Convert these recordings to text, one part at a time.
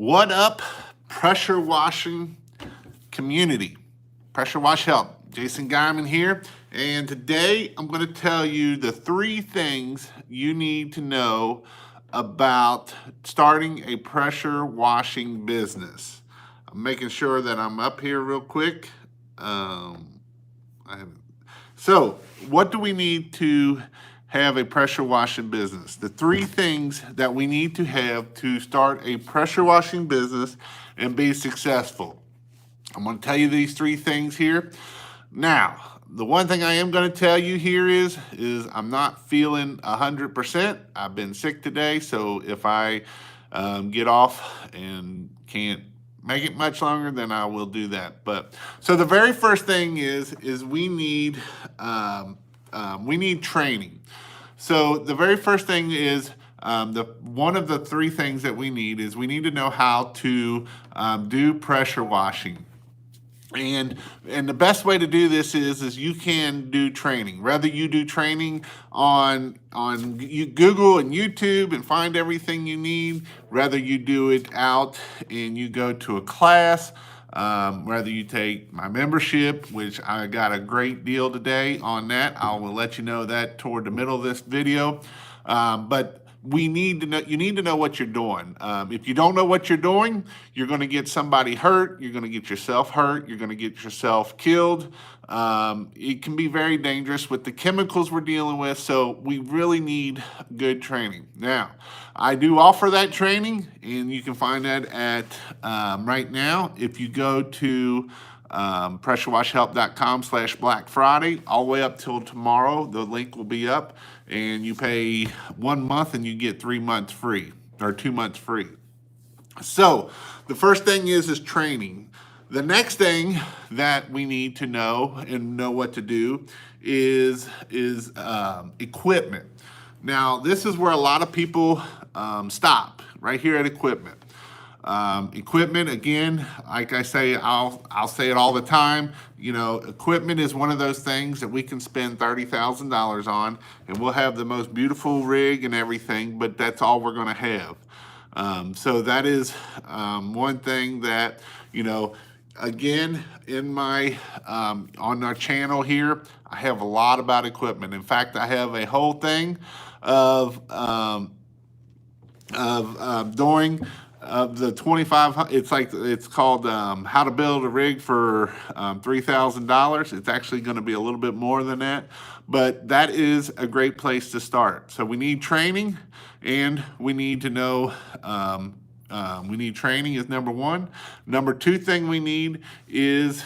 What up, pressure washing community? Pressure Wash Help. Jason Guyman here, and today I'm going to tell you the 3 things you need to know about starting a pressure washing business. I'm making sure that I'm up here real quick. So, what do we need to have a pressure washing business? The 3 things that we need to have to start a pressure washing business and be successful. I'm going to tell you these 3 things here. Now, the one thing I am going to tell you here is I'm not feeling 100%. I've been sick today, so if I get off and can't make it much longer, then I will do that. But so the very first thing is we need training. So the very first thing is one of the 3 things that we need is we need to know how to do pressure washing. And the best way to do this is you can do training. Whether you do training on Google and YouTube and find everything you need, whether you do it out and you go to a class, whether you take my membership, which I got a great deal today on that. I will let you know that toward the middle of this video. But you need to know what you're doing. If you don't know what you're doing, you're going to get somebody hurt. You're going to get yourself hurt. You're going to get yourself killed. It can be very dangerous with the chemicals we're dealing with. So we really need good training. Now, I do offer that training, and you can find that at right now. If you go to pressurewashhelp.com/Black Friday, all the way up till tomorrow, the link will be up, and you pay 1 month and you get 3 months free or 2 months free. So the first thing is training. The next thing that we need to know and know what to do is equipment. Now, this is where a lot of people stop, right here at equipment. Equipment, again, like I say, I'll say it all the time. You know, equipment is one of those things that we can spend $30,000 on, and we'll have the most beautiful rig and everything, but that's all we're going to have. So that is one thing that, you know, again, in my on our channel here, I have a lot about equipment. In fact, I have a whole thing of doing the 25. It's called how to build a rig for $3,000. It's actually going to be a little bit more than that, but that is a great place to start. So we need training, and we need to know. We need training is number 1. Number 2 thing we need is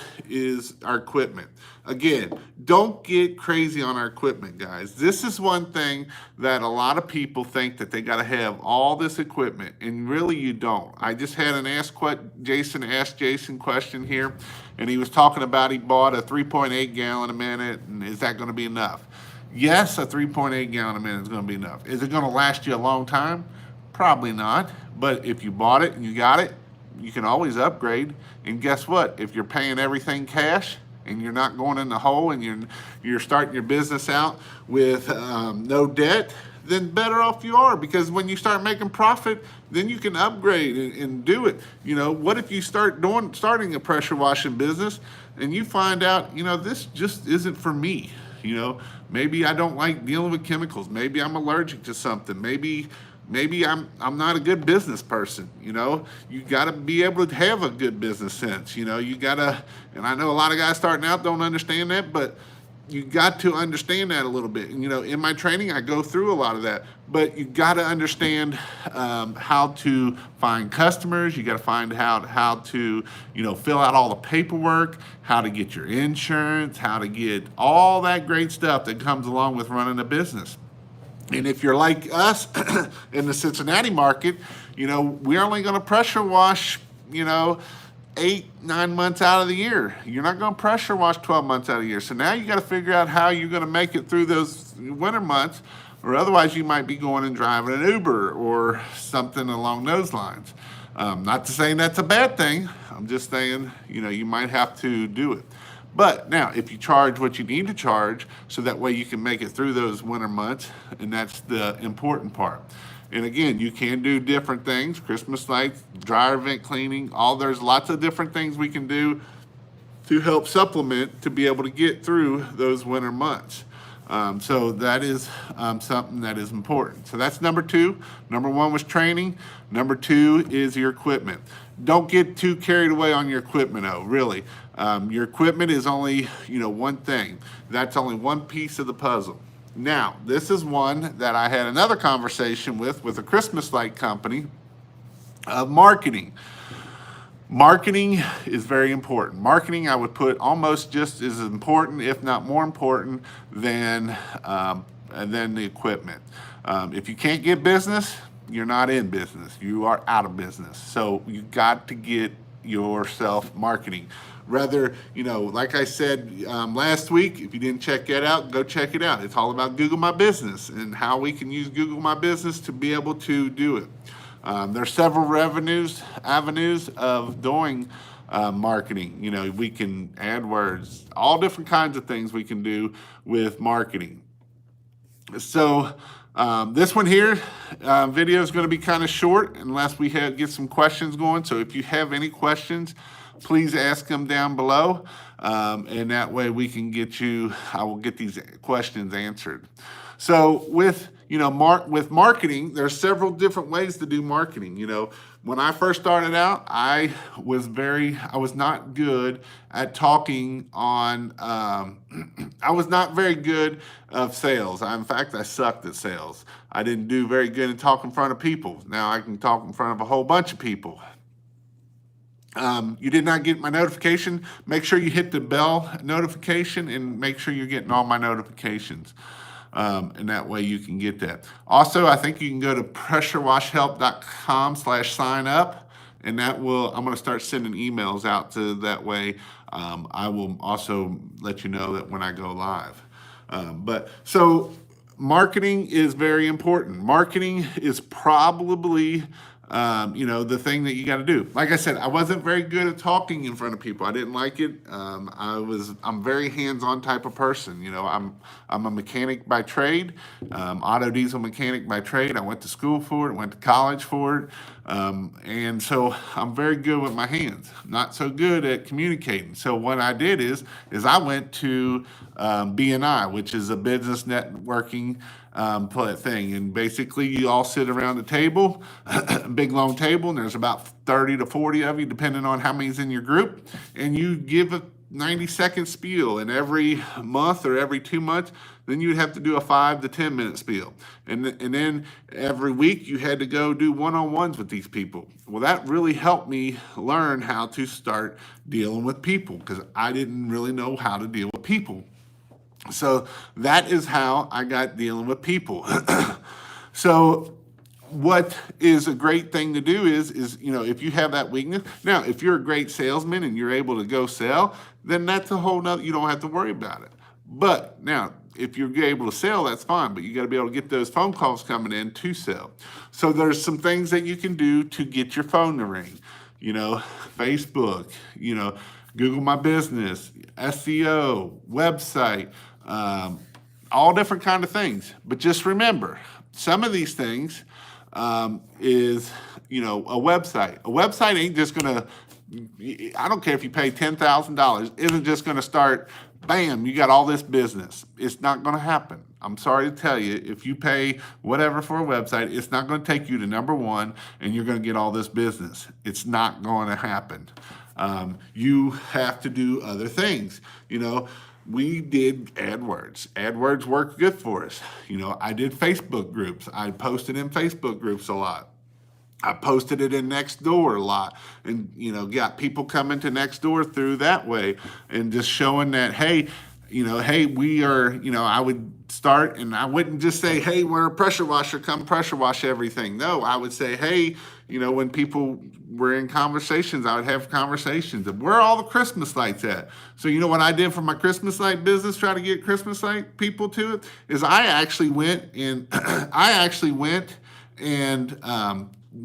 our equipment. Again, don't get crazy on our equipment, guys. This is one thing that a lot of people think that they got to have all this equipment, and really you don't. I just had an Ask Jason question here, and he was talking about he bought a 3.8 gallon a minute, and is that going to be enough? Yes, a 3.8 gallon a minute is going to be enough. Is it going to last you a long time? Probably not. But if you bought it and you got it, you can always upgrade. And guess what? If you're paying everything cash and you're not going in the hole and you're starting your business out with no debt, then better off you are, because when you start making profit, then you can upgrade and do it. You know, what if you starting a pressure washing business and you find out, you know, this just isn't for me. You know, maybe I don't like dealing with chemicals. Maybe I'm allergic to something. Maybe I'm not a good business person. You know, you got to be able to have a good business sense. You know, you got to, and I know a lot of guys starting out don't understand that, but you got to understand that a little bit. And, you know, in my training, I go through a lot of that, but you got to understand how to find customers. You got to find how to, you know, fill out all the paperwork, how to get your insurance, how to get all that great stuff that comes along with running a business. And if you're like us in the Cincinnati market, you know, we're only going to pressure wash, you know, 8-9 months out of the year. You're not going to pressure wash 12 months out of the year. So now you got to figure out how you're going to make it through those winter months, or otherwise you might be going and driving an Uber or something along those lines. Not to say that's a bad thing. I'm just saying, you know, you might have to do it. But now, if you charge what you need to charge, so that way you can make it through those winter months, and that's the important part. And again, you can do different things, Christmas lights, dryer vent cleaning, there's lots of different things we can do to help supplement to be able to get through those winter months. So that is something that is important. So that's number two. Number one was training. Number two is your equipment. Don't get too carried away on your equipment, really. Your equipment is only, one thing. That's only one piece of the puzzle. Now, this is one that I had another conversation with a Christmas light company of marketing. Marketing is very important. Marketing, I would put almost just as important, if not more important, than the equipment. If you can't get business, you're not in business. You are out of business. So you got to get yourself marketing. Rather, like I said last week, if you didn't check that out, go check it out. It's all about Google My Business and how we can use Google My Business to be able to do it. There's several avenues of doing marketing. We can AdWords, all different kinds of things we can do with marketing. So this one here, video is going to be kind of short unless we get some questions going. So if you have any questions, please ask them down below, and that way we can I will get these questions answered. So with marketing, there's several different ways to do marketing. When I first started out, I was not good at talking on, I was not very good of sales. In fact, I sucked at sales. I didn't do very good at talking in front of people. Now I can talk in front of a whole bunch of people. You did not get my notification, make sure you hit the bell notification and make sure you're getting all my notifications. And that way you can get that. Also, I think you can go to pressurewashhelp.com/sign up, and I'm going to start sending emails out to that way. I will also let you know that when I go live. So marketing is very important. Marketing is probably the thing that you got to do. Like I said, I wasn't very good at talking in front of people. I didn't like it. I'm very hands-on type of person. I'm a mechanic by trade, auto diesel mechanic by trade. I went to school for it, went to college for it. And so I'm very good with my hands, not so good at communicating. So what I did is I went to BNI, which is a business networking thing. And basically you all sit around the table, a big long table, and there's about 30 to 40 of you, depending on how many's in your group. And you give a 90-second spiel, and every month or every 2 months, then you'd have to do a 5 to 10 minute spiel. And then every week you had to go do one-on-ones with these people. Well, that really helped me learn how to start dealing with people, because I didn't really know how to deal with people. So that is how I got dealing with people. So what is a great thing to do is if you have that weakness. Now, if you're a great salesman and you're able to go sell, then that's a whole nother, you don't have to worry about it. But now, if you're able to sell, that's fine, but you got to be able to get those phone calls coming in to sell. So there's some things that you can do to get your phone to ring. Facebook, Google My Business, SEO, website, all different kind of things. But just remember, some of these things is, a website. A website ain't just going to, I don't care if you pay $10,000, isn't just going to start, bam, you got all this business. It's not going to happen. I'm sorry to tell you, if you pay whatever for a website, it's not going to take you to number one and you're going to get all this business. It's not going to happen. You have to do other things. We did AdWords. AdWords worked good for us. I did Facebook groups. I posted in Facebook groups a lot. I posted it in Nextdoor a lot, and got people coming to Nextdoor through that way, and just showing that, hey, we are, I would start, and I wouldn't just say, hey, we're a pressure washer, come pressure wash everything. No, I would say, hey, when people were in conversations, I would have conversations of where are all the Christmas lights at? So what I did for my Christmas light business, try to get Christmas light people to it, is I actually went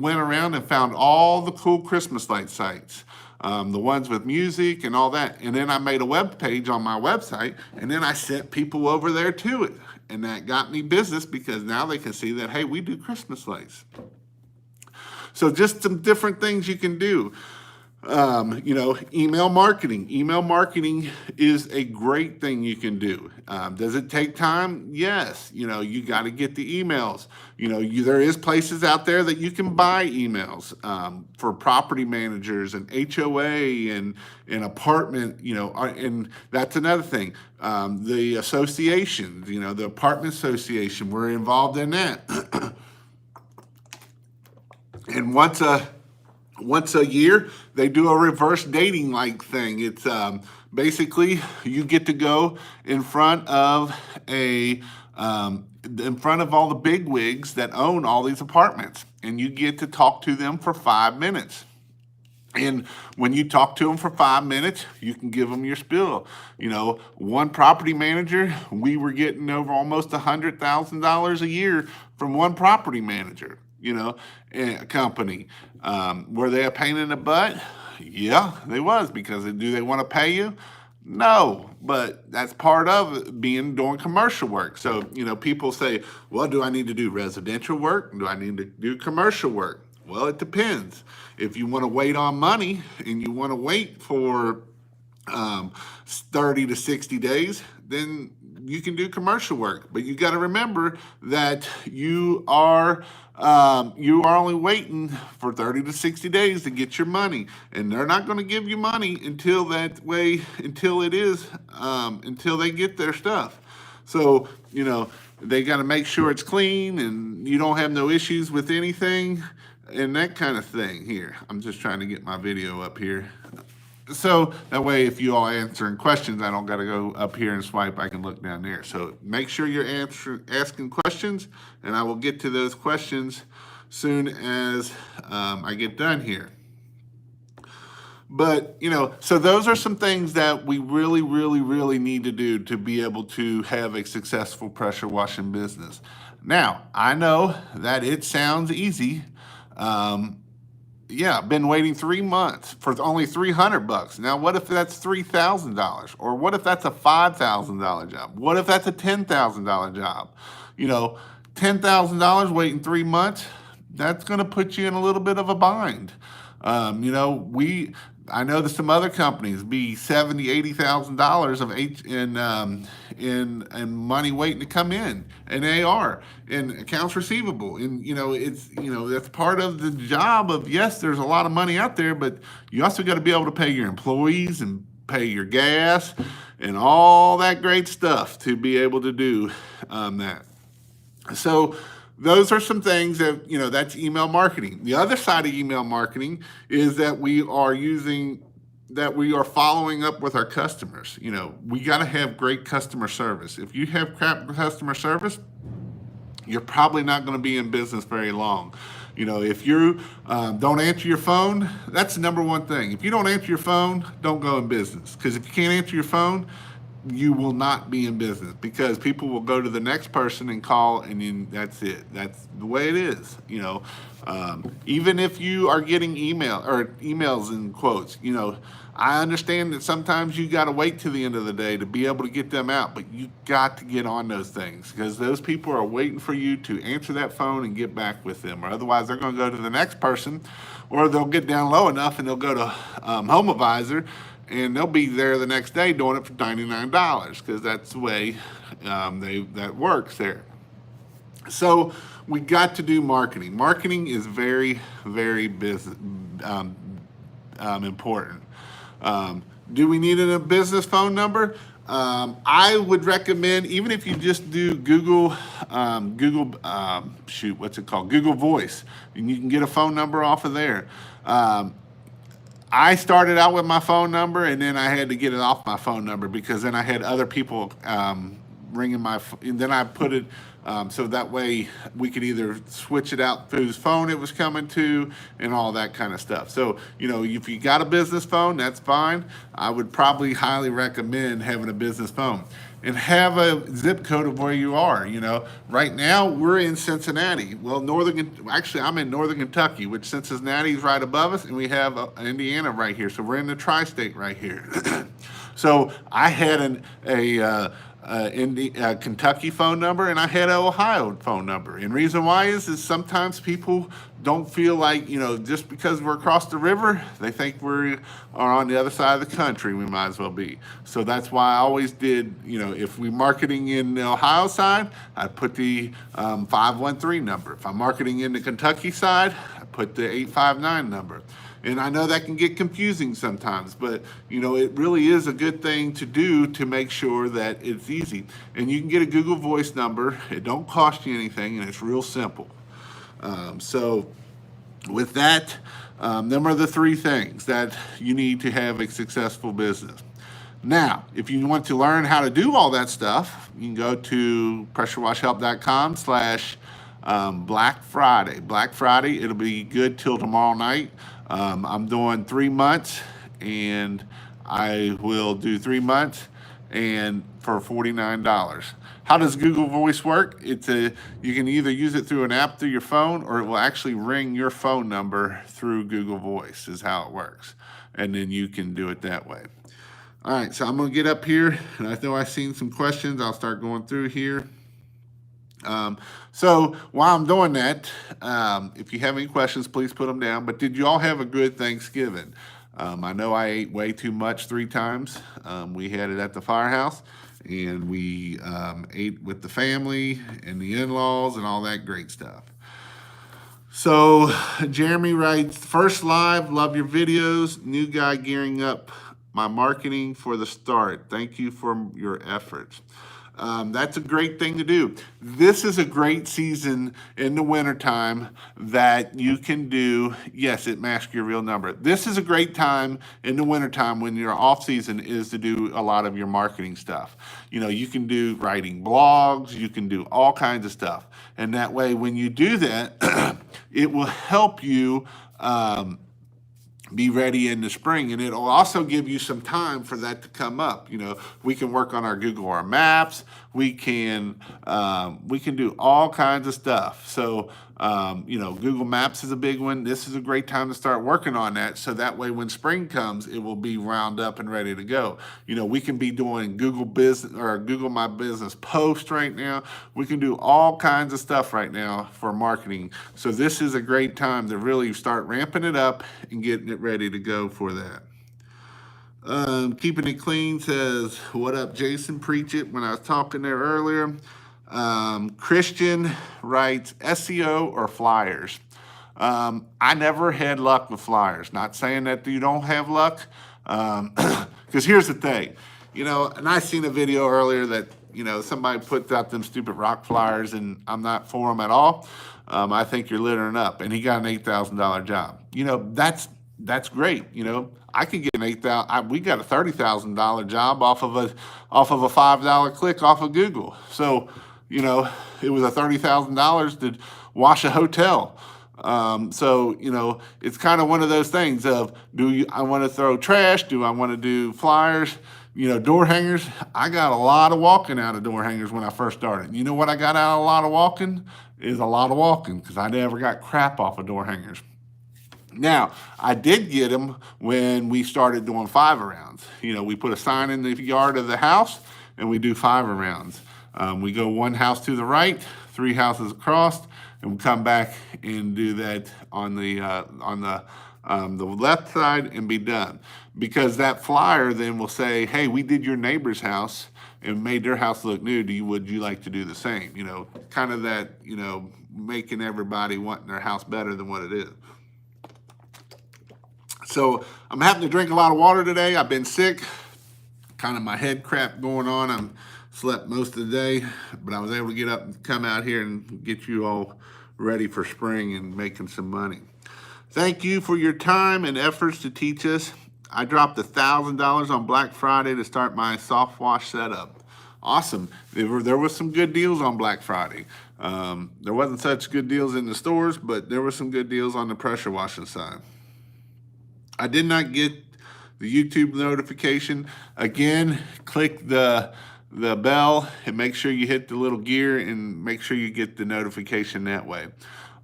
around and found all the cool Christmas light sites. The ones with music and all that. And then I made a web page on my website, and then I sent people over there to it. And that got me business because now they can see that, hey, we do Christmas lights. So just some different things you can do. Email marketing. Email marketing is a great thing you can do. Does it take time? Yes. You got to get the emails. There is places out there that you can buy emails for property managers and HOA and apartment. And that's another thing. The associations. The apartment association. We're involved in that. And once a year, they do a reverse dating like thing. It's basically you get to go in front of all the big wigs that own all these apartments, and you get to talk to them for 5 minutes. And when you talk to them for 5 minutes, you can give them your spiel. One property manager, we were getting over almost $100,000 a year from one property manager. A company. Were they a pain in the butt? Yeah, they was, because do they want to pay you? No, but that's part of doing commercial work. So, people say, well, do I need to do residential work? Do I need to do commercial work? Well, it depends. If you want to wait on money and you want to wait for 30 to 60 days, then you can do commercial work. But you got to remember that you are only waiting for 30 to 60 days to get your money, and they're not going to give you money until they get their stuff. So they got to make sure it's clean and you don't have no issues with anything and that kind of thing. Here, I'm just trying to get my video up here. So that way, if you all answering questions, I don't got to go up here and swipe. I can look down there. So make sure you're asking questions, and I will get to those questions soon as I get done here. But, so those are some things that we really, really, really need to do to be able to have a successful pressure washing business. Now, I know that it sounds easy. I've been waiting 3 months for only $300. Now, what if that's $3,000? Or what if that's a $5,000 job? What if that's a $10,000 job? $10,000 waiting 3 months, that's going to put you in a little bit of a bind. I know that some other companies be $70,000, $80,000 in money waiting to come in, and AR and accounts receivable, and that's part of the job of, yes, there's a lot of money out there, but you also got to be able to pay your employees and pay your gas and all that great stuff to be able to do that. So those are some things that, that's email marketing. The other side of email marketing is that we are following up with our customers. We got to have great customer service. If you have crap customer service, you're probably not going to be in business very long. If you don't answer your phone, that's the number one thing. If you don't answer your phone, don't go in business. Because if you can't answer your phone, you will not be in business, because people will go to the next person and call, and then that's it. That's the way it is. Even if you are getting emails in quotes, I understand that sometimes you got to wait till the end of the day to be able to get them out, but you got to get on those things, because those people are waiting for you to answer that phone and get back with them, or otherwise they're going to go to the next person, or they'll get down low enough and they'll go to HomeAdvisor, and they'll be there the next day doing it for $99, because that's the way that works there. So we got to do marketing. Marketing is very, very important. Do we need a business phone number? I would recommend, even if you just do Google Voice, and you can get a phone number off of there. I started out with my phone number, and then I had to get it off my phone number, because then I had other people ringing and then I put it so that way we could either switch it out whose phone it was coming to and all that kind of stuff. So, if you got a business phone, that's fine. I would probably highly recommend having a business phone. And have a zip code of where you are. Right now we're in Cincinnati. Well, I'm in Northern Kentucky, which Cincinnati is right above us, and we have Indiana right here. So we're in the tri-state right here. So I had Kentucky phone number, and I had an Ohio phone number. And reason why is sometimes people don't feel like, just because we're across the river, they think we are on the other side of the country. We might as well be. So that's why I always did, if we marketing in the Ohio side, I put the 513 number. If I'm marketing in the Kentucky side, I put the 859 number. And I know that can get confusing sometimes, but it really is a good thing to do to make sure that it's easy. And you can get a Google Voice number. It don't cost you anything, and it's real simple. So with that, them are the three things that you need to have a successful business. Now, if you want to learn how to do all that stuff, you can go to pressurewashhelp.com/Black Friday. Black Friday, it'll be good till tomorrow night. I'm doing 3 months, and I will do 3 months and for $49. How does Google Voice work? You can either use it through an app through your phone, or it will actually ring your phone number through Google Voice is how it works. And then you can do it that way. All right, so I'm gonna get up here, and I know I've seen some questions. I'll start going through here. So while I'm doing that, if you have any questions, please put them down. But did you all have a good Thanksgiving? I know I ate way too much 3 times. We had it at the firehouse, and we ate with the family and the in-laws and all that great stuff. So Jeremy writes, first live, love your videos. New guy gearing up my marketing for the start. Thank you for your efforts. That's a great thing to do. This is a great season in the wintertime that you can do. Yes, it masks your real number. This is a great time in the wintertime when your off season is to do a lot of your marketing stuff. You can do writing blogs, you can do all kinds of stuff. And that way, when you do that, it will help you be ready in the spring, and it'll also give you some time for that to come up. We can work on our Google Maps. We can do all kinds of stuff. So Google Maps is a big one. This is a great time to start working on that, so that way when spring comes, it will be wound up and ready to go. We can be doing Google Business or Google My Business post right now. We can do all kinds of stuff right now for marketing. So this is a great time to really start ramping it up and getting it ready to go for that. Keeping it clean says, what up, Jason? Preach it when I was talking there earlier. Christian writes, SEO or flyers? I never had luck with flyers. Not saying that you don't have luck, because here's the thing, and I seen a video earlier that, somebody puts out them stupid rock flyers, and I'm not for them at all. I think you're littering up, and he got an $8,000 job. That's great. I could get an $8,000. We got a $30,000 job off of a $5 click off of Google. So, it was a $30,000 to wash a hotel. So, it's kind of one of those things of, I want to throw trash? Do I want to do flyers? Door hangers. I got a lot of walking out of door hangers when I first started. You know what I got out of a lot of walking? Is a lot of walking, because I never got crap off of door hangers. Now, I did get them when we started doing 5-arounds. We put a sign in the yard of the house, and we do 5-arounds. We go 1 house to the right, 3 houses across, and we come back and do that on the left side and be done. Because that flyer then will say, hey, we did your neighbor's house and made their house look new. Would you like to do the same? Kind of that, making everybody wanting their house better than what it is. So I'm having to drink a lot of water today. I've been sick, kind of my head crap going on. I'm slept most of the day, but I was able to get up and come out here and get you all ready for spring and making some money. Thank you for your time and efforts to teach us. I dropped $1,000 on Black Friday to start my soft wash setup. Awesome. There was some good deals on Black Friday. There wasn't such good deals in the stores, but there were some good deals on the pressure washing side. I did not get the YouTube notification. Again, click the bell and make sure you hit the little gear and make sure you get the notification that way.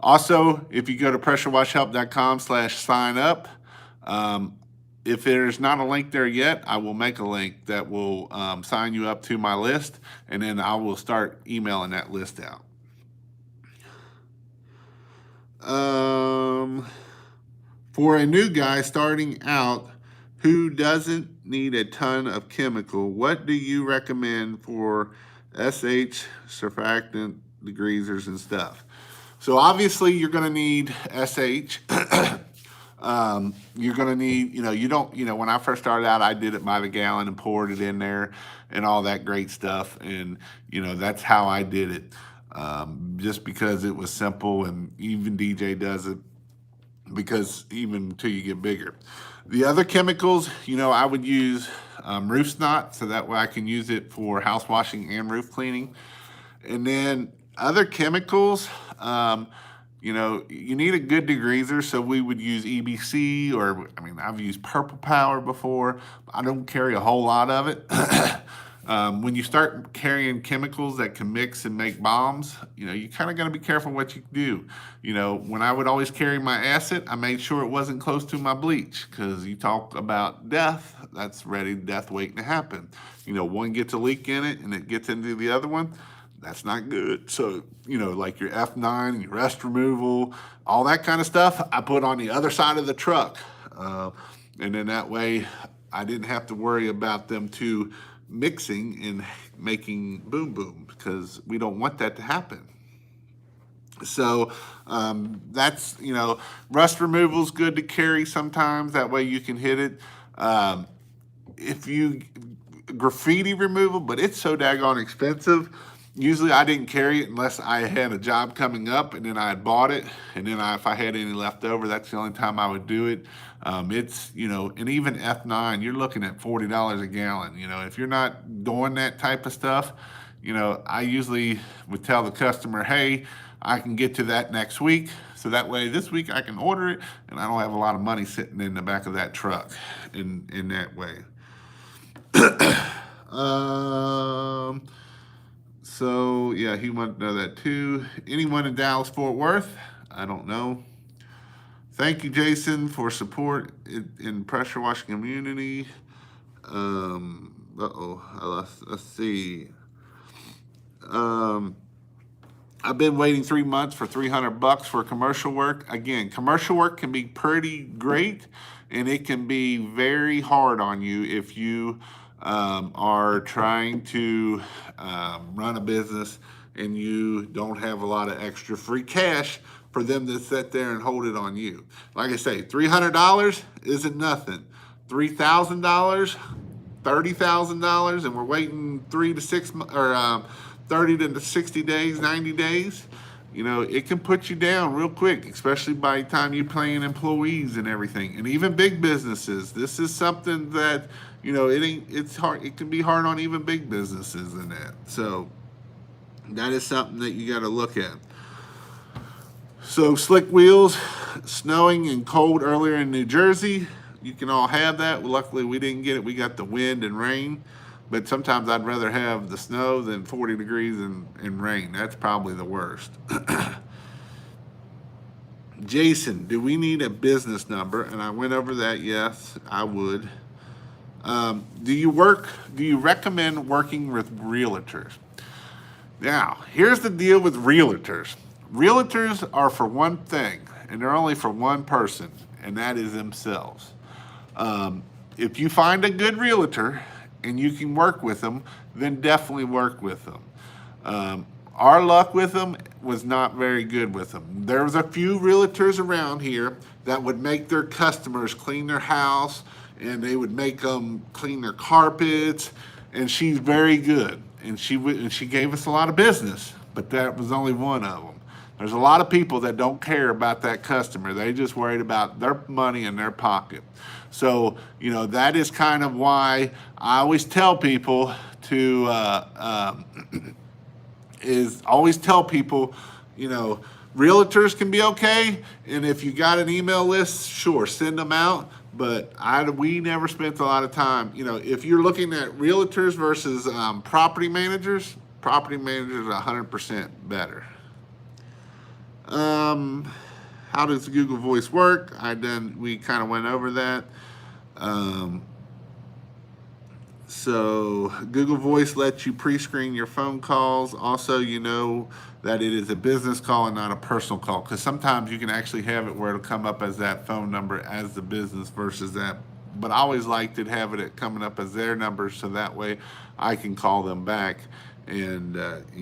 Also, if you go to pressurewashhelp.com/sign up, if there's not a link there yet, I will make a link that will sign you up to my list, and then I will start emailing that list out. For a new guy starting out who doesn't need a ton of chemical, what do you recommend for SH, surfactant, degreasers, and stuff? So obviously you're going to need SH. You're going to need, when I first started out, I did it by the gallon and poured it in there and all that great stuff. And, that's how I did it. Just because it was simple, and even DJ does it, because even until you get bigger. The other chemicals, I would use roof snot, so that way I can use it for house washing and roof cleaning. And then other chemicals, you need a good degreaser, so we would use EBC, or, I've used Purple Power before. I don't carry a whole lot of it. When you start carrying chemicals that can mix and make bombs, you kind of got to be careful what you do. When I would always carry my acid, I made sure it wasn't close to my bleach, because you talk about death, that's death waiting to happen. One gets a leak in it and it gets into the other one, that's not good. So, like your F9, your rust removal, all that kind of stuff, I put on the other side of the truck. And then that way I didn't have to worry about them two mixing and making boom boom, because we don't want that to happen. So that's, rust removal is good to carry sometimes, that way you can hit it. If you graffiti removal, but it's so daggone expensive. Usually I didn't carry it unless I had a job coming up and then I had bought it. And then if I had any left over, that's the only time I would do it. It's, and even F9, you're looking at $40 a gallon. If you're not doing that type of stuff, I usually would tell the customer, hey, I can get to that next week. So that way this week I can order it and I don't have a lot of money sitting in the back of that truck in that way. So yeah, he wanted to know that too. Anyone in Dallas Fort Worth? I don't know. Thank you, Jason, for support in pressure washing community. Let's see. I've been waiting 3 months for $300 for commercial work. Again, commercial work can be pretty great, and it can be very hard on you if you are trying to run a business and you don't have a lot of extra free cash for them to sit there and hold it on you. Like I say, $300 isn't nothing. $3,000, $30,000, and we're waiting 3 to 6 or 30 to 60 days, 90 days. It can put you down real quick, especially by the time you're paying employees and everything, and even big businesses. This is something that, it's hard. It can be hard on even big businesses and that. So that is something that you got to look at. So slick wheels, snowing and cold earlier in New Jersey. You can all have that. Well, luckily we didn't get it. We got the wind and rain. But sometimes I'd rather have the snow than 40 degrees and rain. That's probably the worst. Jason, do we need a business number? And I went over that. Yes, I would. Do you recommend working with realtors? Now, here's the deal with realtors. Realtors are for one thing, and they're only for one person, and that is themselves. If you find a good realtor and you can work with them, then definitely work with them. Our luck with them was not very good with them. There was a few realtors around here that would make their customers clean their house, and they would make them clean their carpets, and she's very good. And she gave us a lot of business, but that was only one of them. There's a lot of people that don't care about that customer. They just worried about their money in their pocket. So, that is kind of why I always tell people to, realtors can be okay. And if you got an email list, sure, send them out. But we never spent a lot of time. If you're looking at realtors versus property managers are 100% better. How does Google Voice work? We kind of went over that. Um, so Google Voice lets you pre-screen your phone calls. Also, you know that it is a business call and not a personal call, because sometimes you can actually have it where it'll come up as that phone number as the business versus that. But I always liked it having it coming up as their number, so that way I can call them back and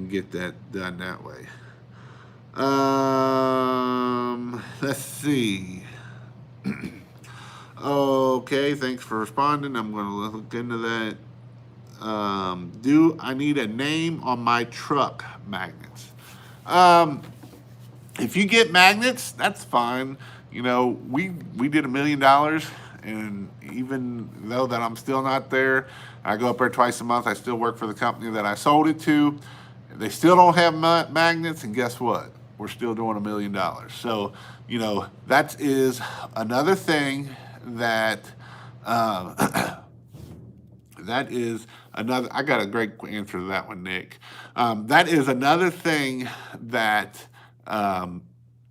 get that done that way. Let's see. Okay, thanks for responding. I'm going to look into that. Do I need a name on my truck magnets? Um, if you get magnets, that's fine. You know, we did $1 million, and even though that I'm still not there, I go up there twice a month. I still work for the company that I sold it to. They still don't have magnets, and guess what? We're still doing $1 million. So, you know, that is another thing that that is another. I got a great answer to that one, Nick. That is another thing that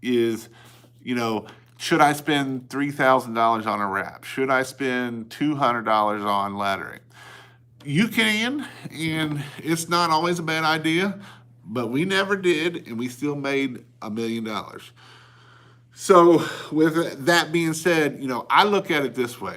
is, you know, should I spend $3,000 on a wrap? Should I spend $200 on lettering? You can, and it's not always a bad idea, but we never did, and we still made $1 million. So, with that being said, you know, I look at it this way.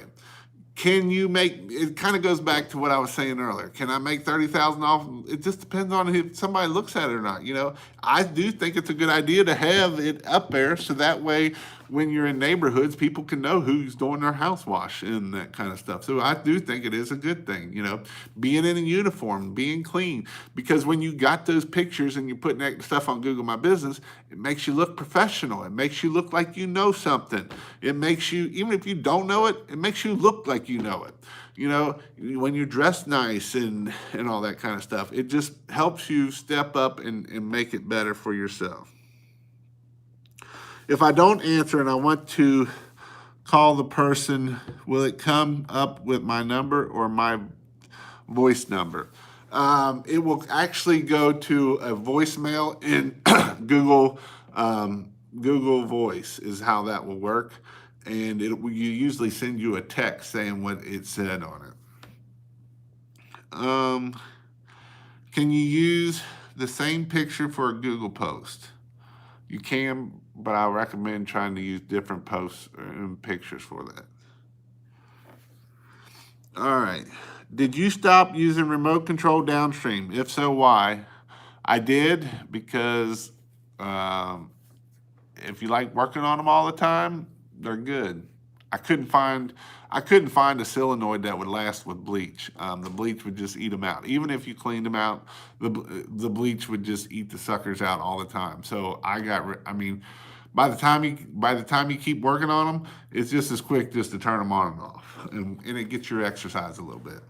Can you make it? Kind of goes back to what I was saying earlier. Can I make 30,000 off? It just depends on if somebody looks at it or not. You know, I do think it's a good idea to have it up there, so that way when you're in neighborhoods, people can know who's doing their house wash and that kind of stuff. So I do think it is a good thing, you know, being in a uniform, being clean, because when you got those pictures and you're putting that stuff on Google My Business, it makes you look professional. It makes you look like you know something. It makes you, even if you don't know it, it makes you look like you know it. You know, when you're dressed nice and all that kind of stuff, it just helps you step up and make it better for yourself. If I don't answer and I want to call the person, will it come up with my number or my voice number? It will actually go to a voicemail in Google. Google Voice is how that will work, and it will usually send you a text saying what it said on it. Can you use the same picture for a Google post? You can, but I recommend trying to use different posts and pictures for that. All right. Did you stop using remote control downstream? If so, why? I did because if you like working on them all the time, they're good. I couldn't find a solenoid that would last with bleach. The bleach would just eat them out. Even if you cleaned them out, the bleach would just eat the suckers out all the time. So I mean, by the time you keep working on them, it's just as quick just to turn them on and off, and it gets your exercise a little bit.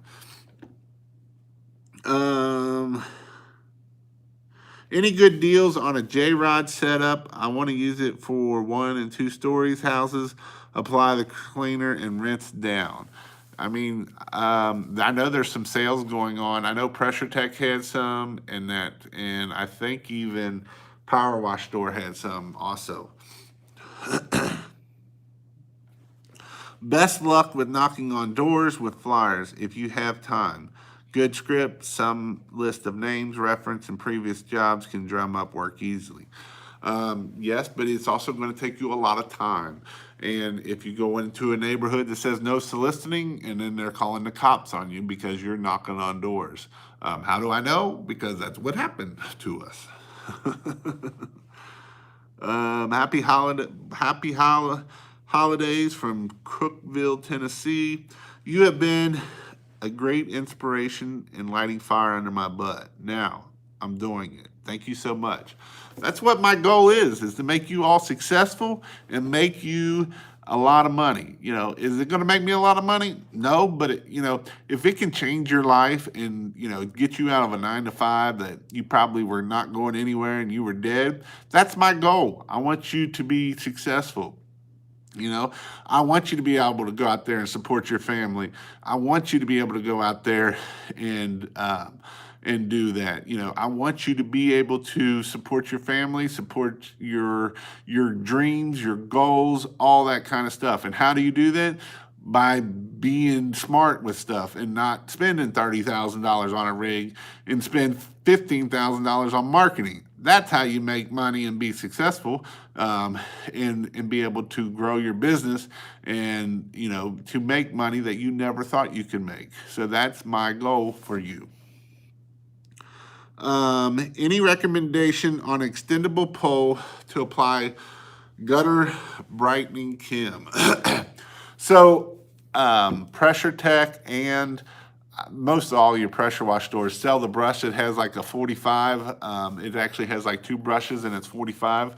Any good deals on a J-Rod setup? I want to use it for 1 and 2 stories houses. Apply the cleaner and rinse down. I mean, I know there's some sales going on. I know Pressure Tech had some, and I think even Power Wash Store had some also. Best luck with knocking on doors with flyers if you have time. Good script, some list of names, reference, and previous jobs can drum up work easily. Yes, but it's also going to take you a lot of time. And if you go into a neighborhood that says no soliciting, and then they're calling the cops on you because you're knocking on doors. How do I know? Because that's what happened to us. Happy holidays from Cookeville, Tennessee. You have been a great inspiration in lighting fire under my butt. Now I'm doing it. Thank you so much. That's what my goal is to make you all successful and make you a lot of money. You know, is it going to make me a lot of money? No, but if it can change your life and, get you out of a 9 to 5 that you probably were not going anywhere and you were dead, that's my goal. I want you to be successful. I want you to be able to go out there and support your family. I want you to be able to go out there and do that. I want you to be able to support your family, support your dreams, your goals, all that kind of stuff. And how do you do that? by being smart with stuff and not spending $30,000 on a rig and spend $15,000 on marketing. That's how you make money and be successful, and be able to grow your business and, to make money that you never thought you could make. So that's my goal for you. Any recommendation on extendable pole to apply gutter brightening Kim? So, Pressure Tech and most all your pressure wash stores sell the brush that has like a 45. It actually has like two brushes and it's 45.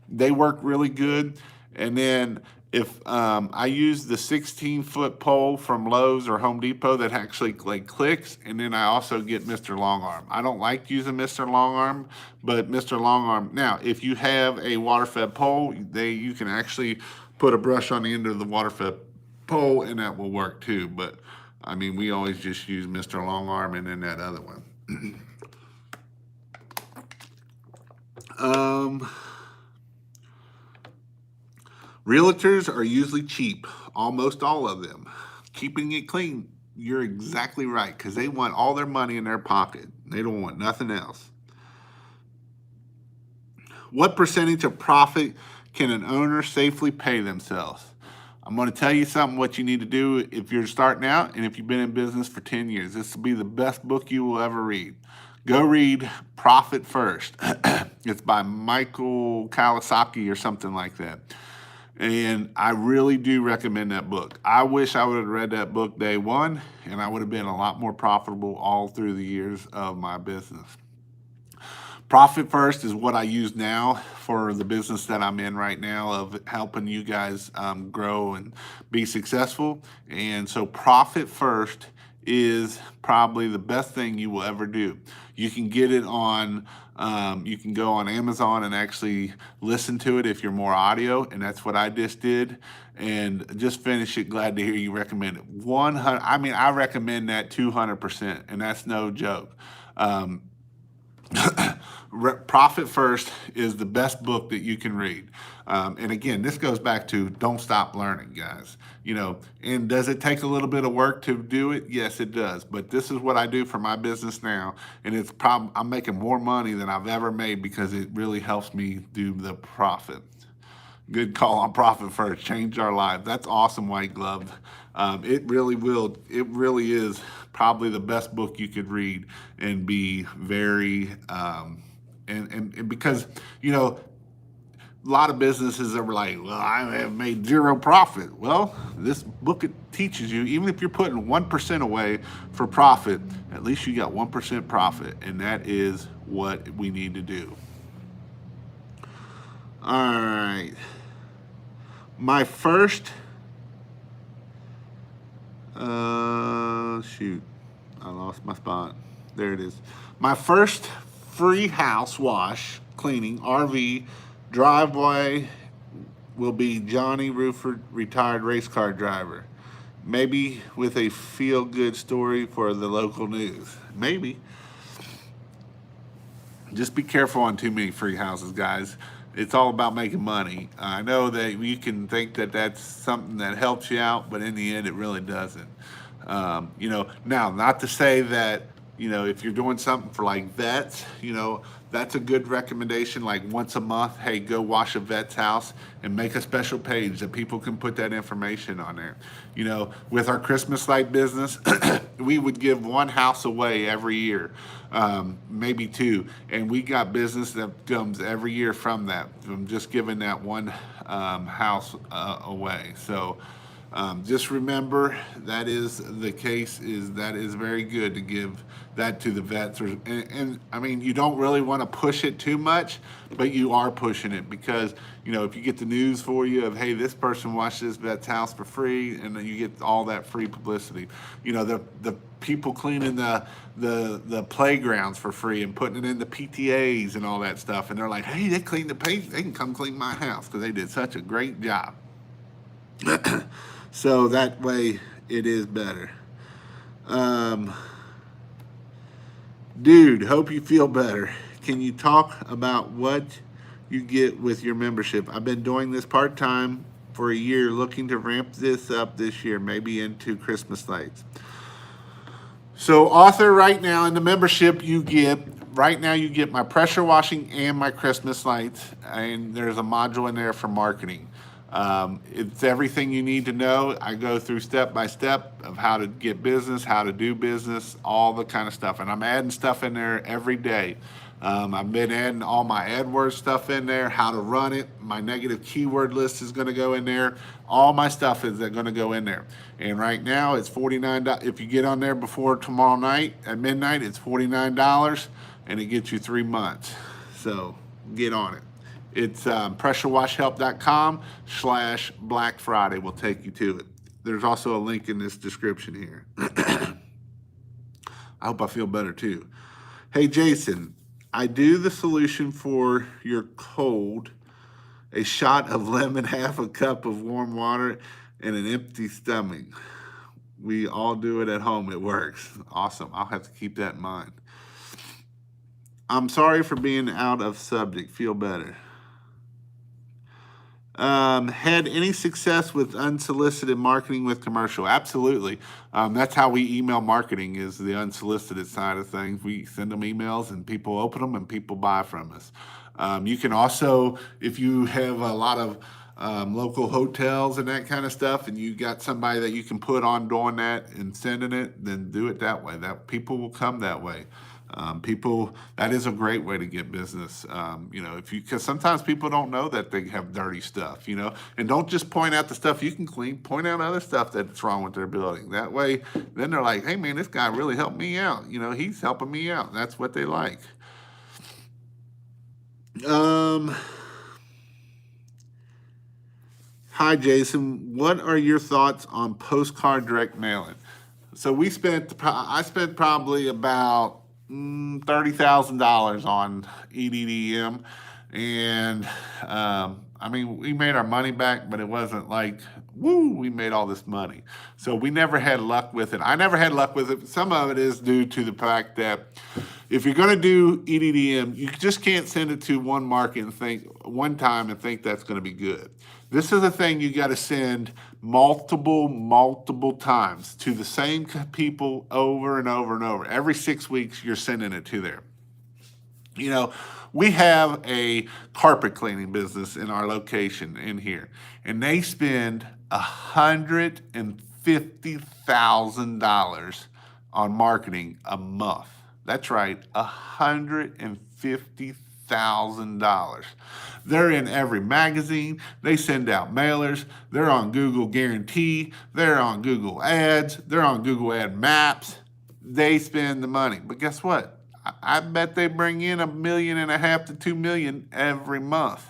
They work really good. And then if I use the 16-foot pole from Lowe's or Home Depot that actually like clicks, and then I also get Mr. Longarm. I don't like using Mr. Longarm, but Mr. Longarm. Now, if you have a water-fed pole, you can actually put a brush on the end of the water-fed pole, and that will work too. But I mean, we always just use Mr. Longarm and then that other one. Realtors are usually cheap, almost all of them. Keeping it clean, you're exactly right, because they want all their money in their pocket. They don't want nothing else. What percentage of profit can an owner safely pay themselves? I'm going to tell you something what you need to do if you're starting out and if you've been in business for 10 years. This will be the best book you will ever read. Go read Profit First. It's by Michael Kawasaki or something like that. And I really do recommend that book. I wish I would have read that book day one, and I would have been a lot more profitable all through the years of my business. Profit First is what I use now for the business that I'm in right now of helping you guys grow and be successful. And so Profit First is probably the best thing you will ever do. You can get it on, you can go on Amazon and actually listen to it if you're more audio, and that's what I just did. And just finish it. Glad to hear you recommend it. 100. I mean, I recommend that 200%, and that's no joke. Profit First is the best book that you can read. And again, this goes back to don't stop learning, guys. And does it take a little bit of work to do it? Yes, it does. But this is what I do for my business now. And I'm making more money than I've ever made because it really helps me do the profit. Good call on Profit First. Change our lives. That's awesome, White Glove. It really will. It really is probably the best book you could read and be very, and because, a lot of businesses are like, well, I have made zero profit. Well, this book, it teaches you, even if you're putting 1% away for profit, at least you got 1% profit. And that is what we need to do. All right. My first, shoot, I lost my spot. There it is. My first free house wash cleaning RV driveway will be Johnny Ruford, retired race car driver. Maybe with a feel-good story for the local news. Maybe. Just be careful on too many free houses, guys. It's all about making money. I know that you can think that that's something that helps you out, but in the end, it really doesn't. Now, not to say that, if you're doing something for like vets, that's a good recommendation. Like once a month, hey, go wash a vet's house and make a special page that people can put that information on there. With our Christmas light business, we would give one house away every year, maybe two. And we got business that comes every year from that, from just giving that one house away. So just remember that is the case. That is very good to give that to the vets. And I mean, you don't really want to push it too much, but you are pushing it because, if you get the news for you of, hey, this person watched this vet's house for free, and then you get all that free publicity. The people cleaning the playgrounds for free and putting it in the PTAs and all that stuff. And they're like, hey, they cleaned the page. They can come clean my house because they did such a great job. So that way it is better. Dude, hope you feel better. Can you talk about what you get with your membership? I've been doing this part-time for a year, looking to ramp this up this year, maybe into Christmas lights. So author right now in the membership you get right now you get my pressure washing and my Christmas lights, and there's a module in there for marketing. It's everything you need to know. I go through step by step of how to get business, how to do business, all the kind of stuff, and I'm adding stuff in there every day. I've been adding all my AdWords stuff in there, how to run it. My negative keyword list is going to go in there. All my stuff is going to go in there. And right now it's $49. If you get on there before tomorrow night at midnight, it's $49, and it gets you 3 months. So get on it. It's pressurewashhelp.com/Black Friday will take you to it. There's also a link in this description here. I hope I feel better too. Hey, Jason, I do the solution for your cold, a shot of lemon, half a cup of warm water, and an empty stomach. We all do it at home. It works. Awesome. I'll have to keep that in mind. I'm sorry for being out of subject. Feel better. Had any success with unsolicited marketing with commercial? Absolutely. That's how we email marketing, is the unsolicited side of things. We send them emails and people open them and people buy from us. You can also, if you have a lot of local hotels and that kind of stuff, and you got somebody that you can put on doing that and sending it, then do it that way. That people will come that way. That is a great way to get business. Because sometimes people don't know that they have dirty stuff, and don't just point out the stuff you can clean, point out other stuff that's wrong with their building. That way, then they're like, hey man, this guy really helped me out. He's helping me out. That's what they like. Hi, Jason. What are your thoughts on postcard direct mailing? So I spent probably about $30,000 on EDDM, and we made our money back, but it wasn't like, woo, we made all this money. So we never had luck with it. I never had luck with it. Some of it is due to the fact that if you're going to do EDDM, you just can't send it to one market and think one time and think that's going to be good. This is a thing you got to send multiple times to the same people over and over and over. Every 6 weeks, you're sending it to there. We have a carpet cleaning business in our location in here, and they spend $150,000 on marketing a month. That's right, $150,000. They're in every magazine. They send out mailers. They're on Google Guarantee. They're on Google Ads. They're on Google Ad Maps. They spend the money. But guess what? I bet they bring in $1.5 million to $2 million every month.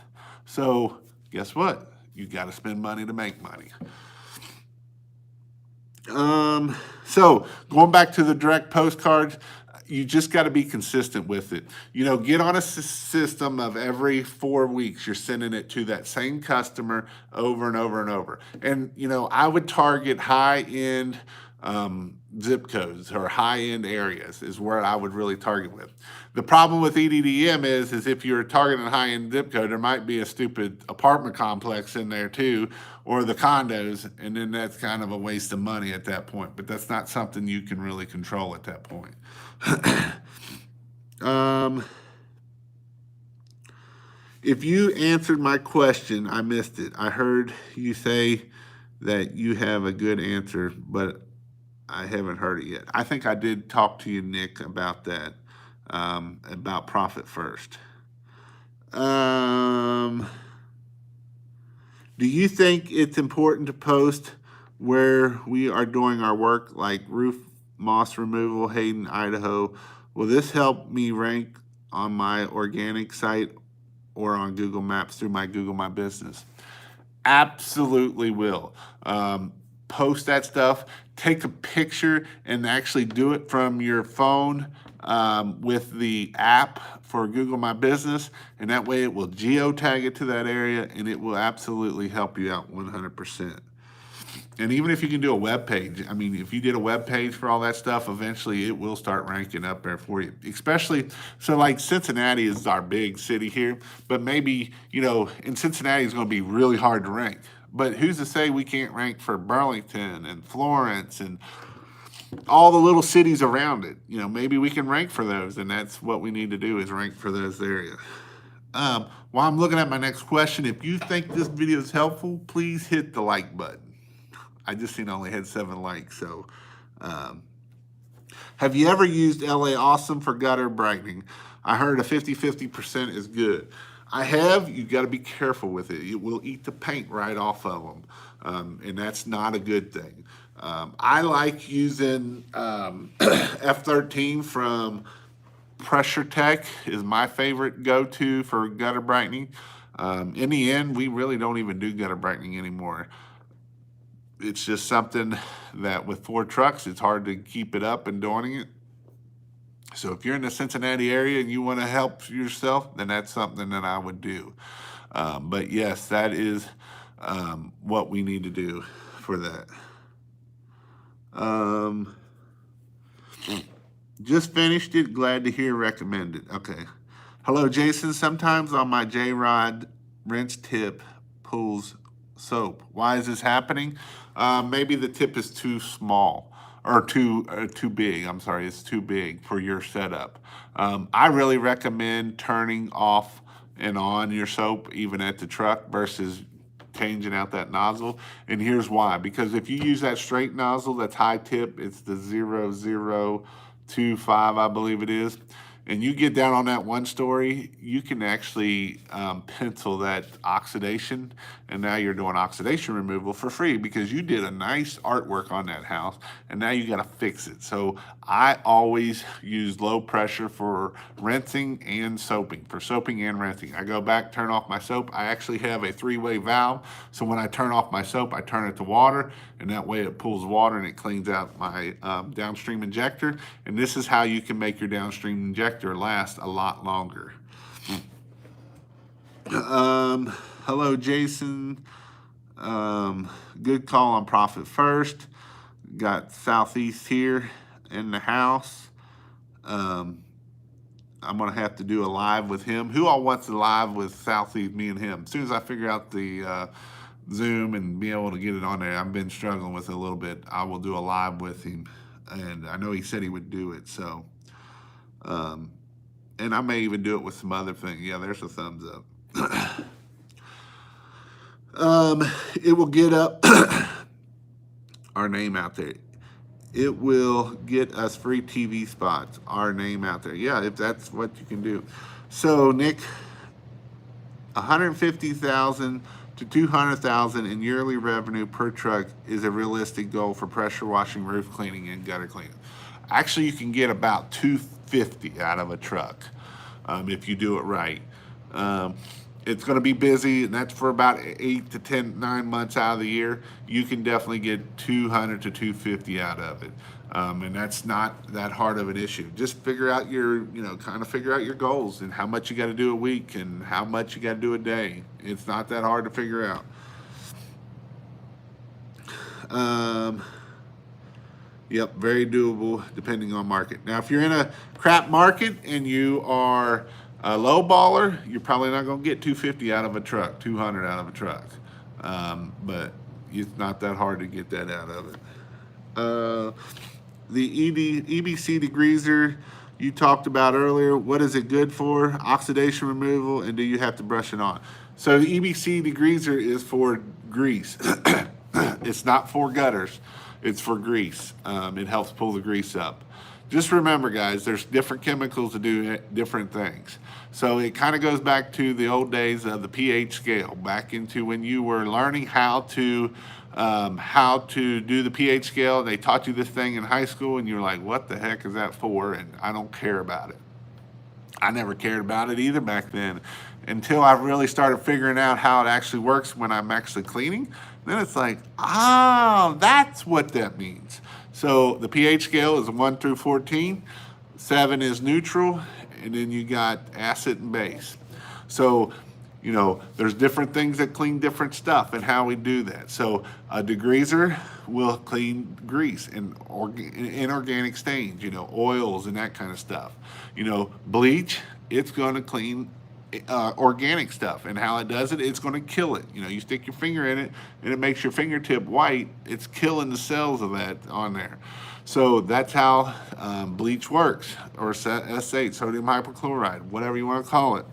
So guess what? You got to spend money to make money. So going back to the direct postcards, you just got to be consistent with it. Get on a system of every 4 weeks, you're sending it to that same customer over and over and over. And, I would target high-end zip codes or high-end areas is where I would really target with. The problem with EDDM is if you're targeting a high-end zip code, there might be a stupid apartment complex in there too, or the condos, and then that's kind of a waste of money at that point. But that's not something you can really control at that point. If you answered my question, I missed it. I heard you say that you have a good answer, but I haven't heard it yet. I think I did talk to you, Nick, about that, about Profit First. Do you think it's important to post where we are doing our work, like roof moss removal, Hayden, Idaho? Will this help me rank on my organic site or on Google Maps through my Google My Business? Absolutely will. Post that stuff, take a picture, and actually do it from your phone with the app for Google My Business, and that way it will geotag it to that area, and it will absolutely help you out 100%. And even if you can do a web page, if you did a web page for all that stuff, eventually it will start ranking up there for you. Especially, so like Cincinnati is our big city here, but maybe, in Cincinnati is going to be really hard to rank. But who's to say we can't rank for Burlington and Florence and all the little cities around it? You know, maybe we can rank for those, and that's what we need to do, is rank for those areas. While I'm looking at my next question, if you think this video is helpful, please hit the like button. I just seen I only had 7 likes, so. Have you ever used LA Awesome for gutter brightening? I heard a 50-50% is good. I have. You got to be careful with it. It will eat the paint right off of them, and that's not a good thing. I like using F13 from Pressure Tech is my favorite go-to for gutter brightening. In the end, we really don't even do gutter brightening anymore. It's just something that with 4 trucks, it's hard to keep it up and doing it. So if you're in the Cincinnati area and you want to help yourself, then that's something that I would do. But yes, that is what we need to do for that. Just finished it. Glad to hear recommended. Okay. Hello, Jason. Sometimes on my J-Rod wrench tip pulls soap. Why is this happening? Maybe the tip is too small or too big. I'm sorry, it's too big for your setup. I really recommend turning off and on your soap even at the truck versus changing out that nozzle. And here's why. Because if you use that straight nozzle, that's high tip, it's the 0025, I believe it is, and you get down on that 1 story, you can actually pencil that oxidation, and now you're doing oxidation removal for free because you did a nice artwork on that house, and now you got to fix it. So I always use low pressure for rinsing and soaping, for soaping and rinsing. I go back, turn off my soap. I actually have a 3-way valve, so when I turn off my soap, I turn it to water, and that way it pulls water and it cleans out my downstream injector. And this is how you can make your downstream injector last a lot longer. Hello, Jason. Good call on Profit First. Got Southeast here in the house. I'm gonna have to do a live with him. Who all wants to live with Southeast, me and him? As soon as I figure out the Zoom and be able to get it on there, I've been struggling with it a little bit. I will do a live with him, and I know he said he would do it. So, and I may even do it with some other things. Yeah, there's a thumbs up. It will get up our name out there. It will get us free TV spots, our name out there. Yeah, if that's what you can do. So, Nick, 150,000 to 200,000 in yearly revenue per truck is a realistic goal for pressure washing, roof cleaning, and gutter cleaning. Actually, you can get about 250 out of a truck if you do it right. It's going to be busy, and that's for about 8 to 9 months out of the year. You can definitely get 200 to 250 out of it, and that's not that hard of an issue. Just figure out your, kind of figure out your goals and how much you got to do a week and how much you got to do a day. It's not that hard to figure out. Yep, very doable depending on market. Now, if you're in a crap market and you are a low baller, you're probably not going to get 250 out of a truck, 200 out of a truck. But it's not that hard to get that out of it. The EBC degreaser you talked about earlier, what is it good for? Oxidation removal, and do you have to brush it on? So the EBC degreaser is for grease. It's not for gutters. It's for grease. It helps pull the grease up. Just remember, guys, there's different chemicals to do different things. So it kind of goes back to the old days of the pH scale, back into when you were learning how to do the pH scale. They taught you this thing in high school, and you're like, what the heck is that for? And I don't care about it. I never cared about it either back then until I really started figuring out how it actually works when I'm actually cleaning. Then it's like, oh, that's what that means. So the pH scale is 1 through 14. 7 is neutral, and then you got acid and base. So, there's different things that clean different stuff and how we do that. So a degreaser will clean grease and inorganic stains, oils and that kind of stuff. Bleach, it's going to clean organic stuff. And how it does it, it's going to kill it. You know, you stick your finger in it and it makes your fingertip white. It's killing the cells of that on there. So that's how bleach works, or S8, sodium hypochlorite, whatever you want to call it.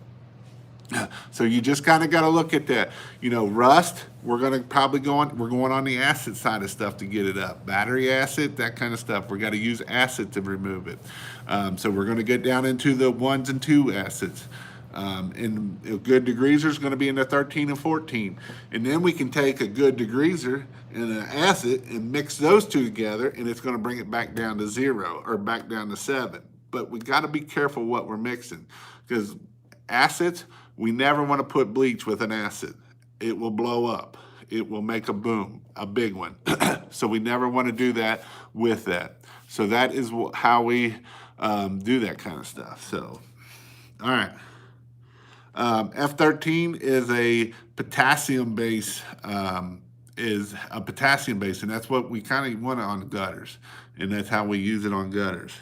So you just kind of got to look at that. You know, rust, we're going to probably we're going on the acid side of stuff to get it up. Battery acid, that kind of stuff. We got to use acid to remove it. So we're going to get down into the 1s and 2 acids. And a good degreaser is going to be in the 13 and 14. And then we can take a good degreaser and an acid and mix those two together, and it's going to bring it back down to 0 or back down to 7. But we got to be careful what we're mixing, because acids, we never want to put bleach with an acid. It will blow up. It will make a boom, a big one. So we never want to do that with that. So that is how we do that kind of stuff. So, all right. F13 is a potassium base, and that's what we kind of want on gutters, and that's how we use it on gutters.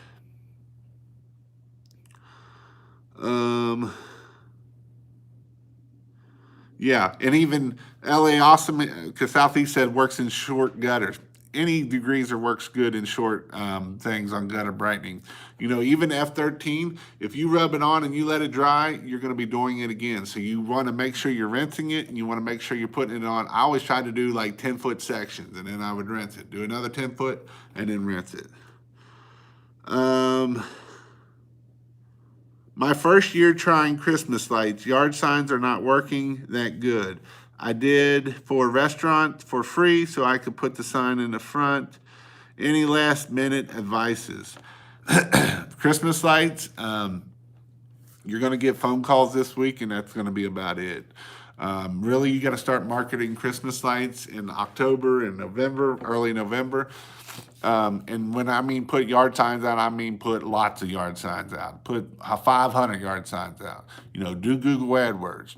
Yeah, and even LA Awesome, because Southeast said works in short gutters. Any degreaser works good in short things on gutter brightening. You know, even F13, if you rub it on and you let it dry, you're going to be doing it again. So you want to make sure you're rinsing it, and you want to make sure you're putting it on. I always try to do like 10-foot sections, and then I would rinse it. Do another 10-foot, and then rinse it. My first year trying Christmas lights, yard signs are not working that good. I did for a restaurant for free so I could put the sign in the front. Any last minute advices? Christmas lights, you're going to get phone calls this week, and that's going to be about it. Really, you got to start marketing Christmas lights in October and November, early November. And when I mean put yard signs out, I mean put lots of yard signs out. Put 500 yard signs out. You know, do Google AdWords.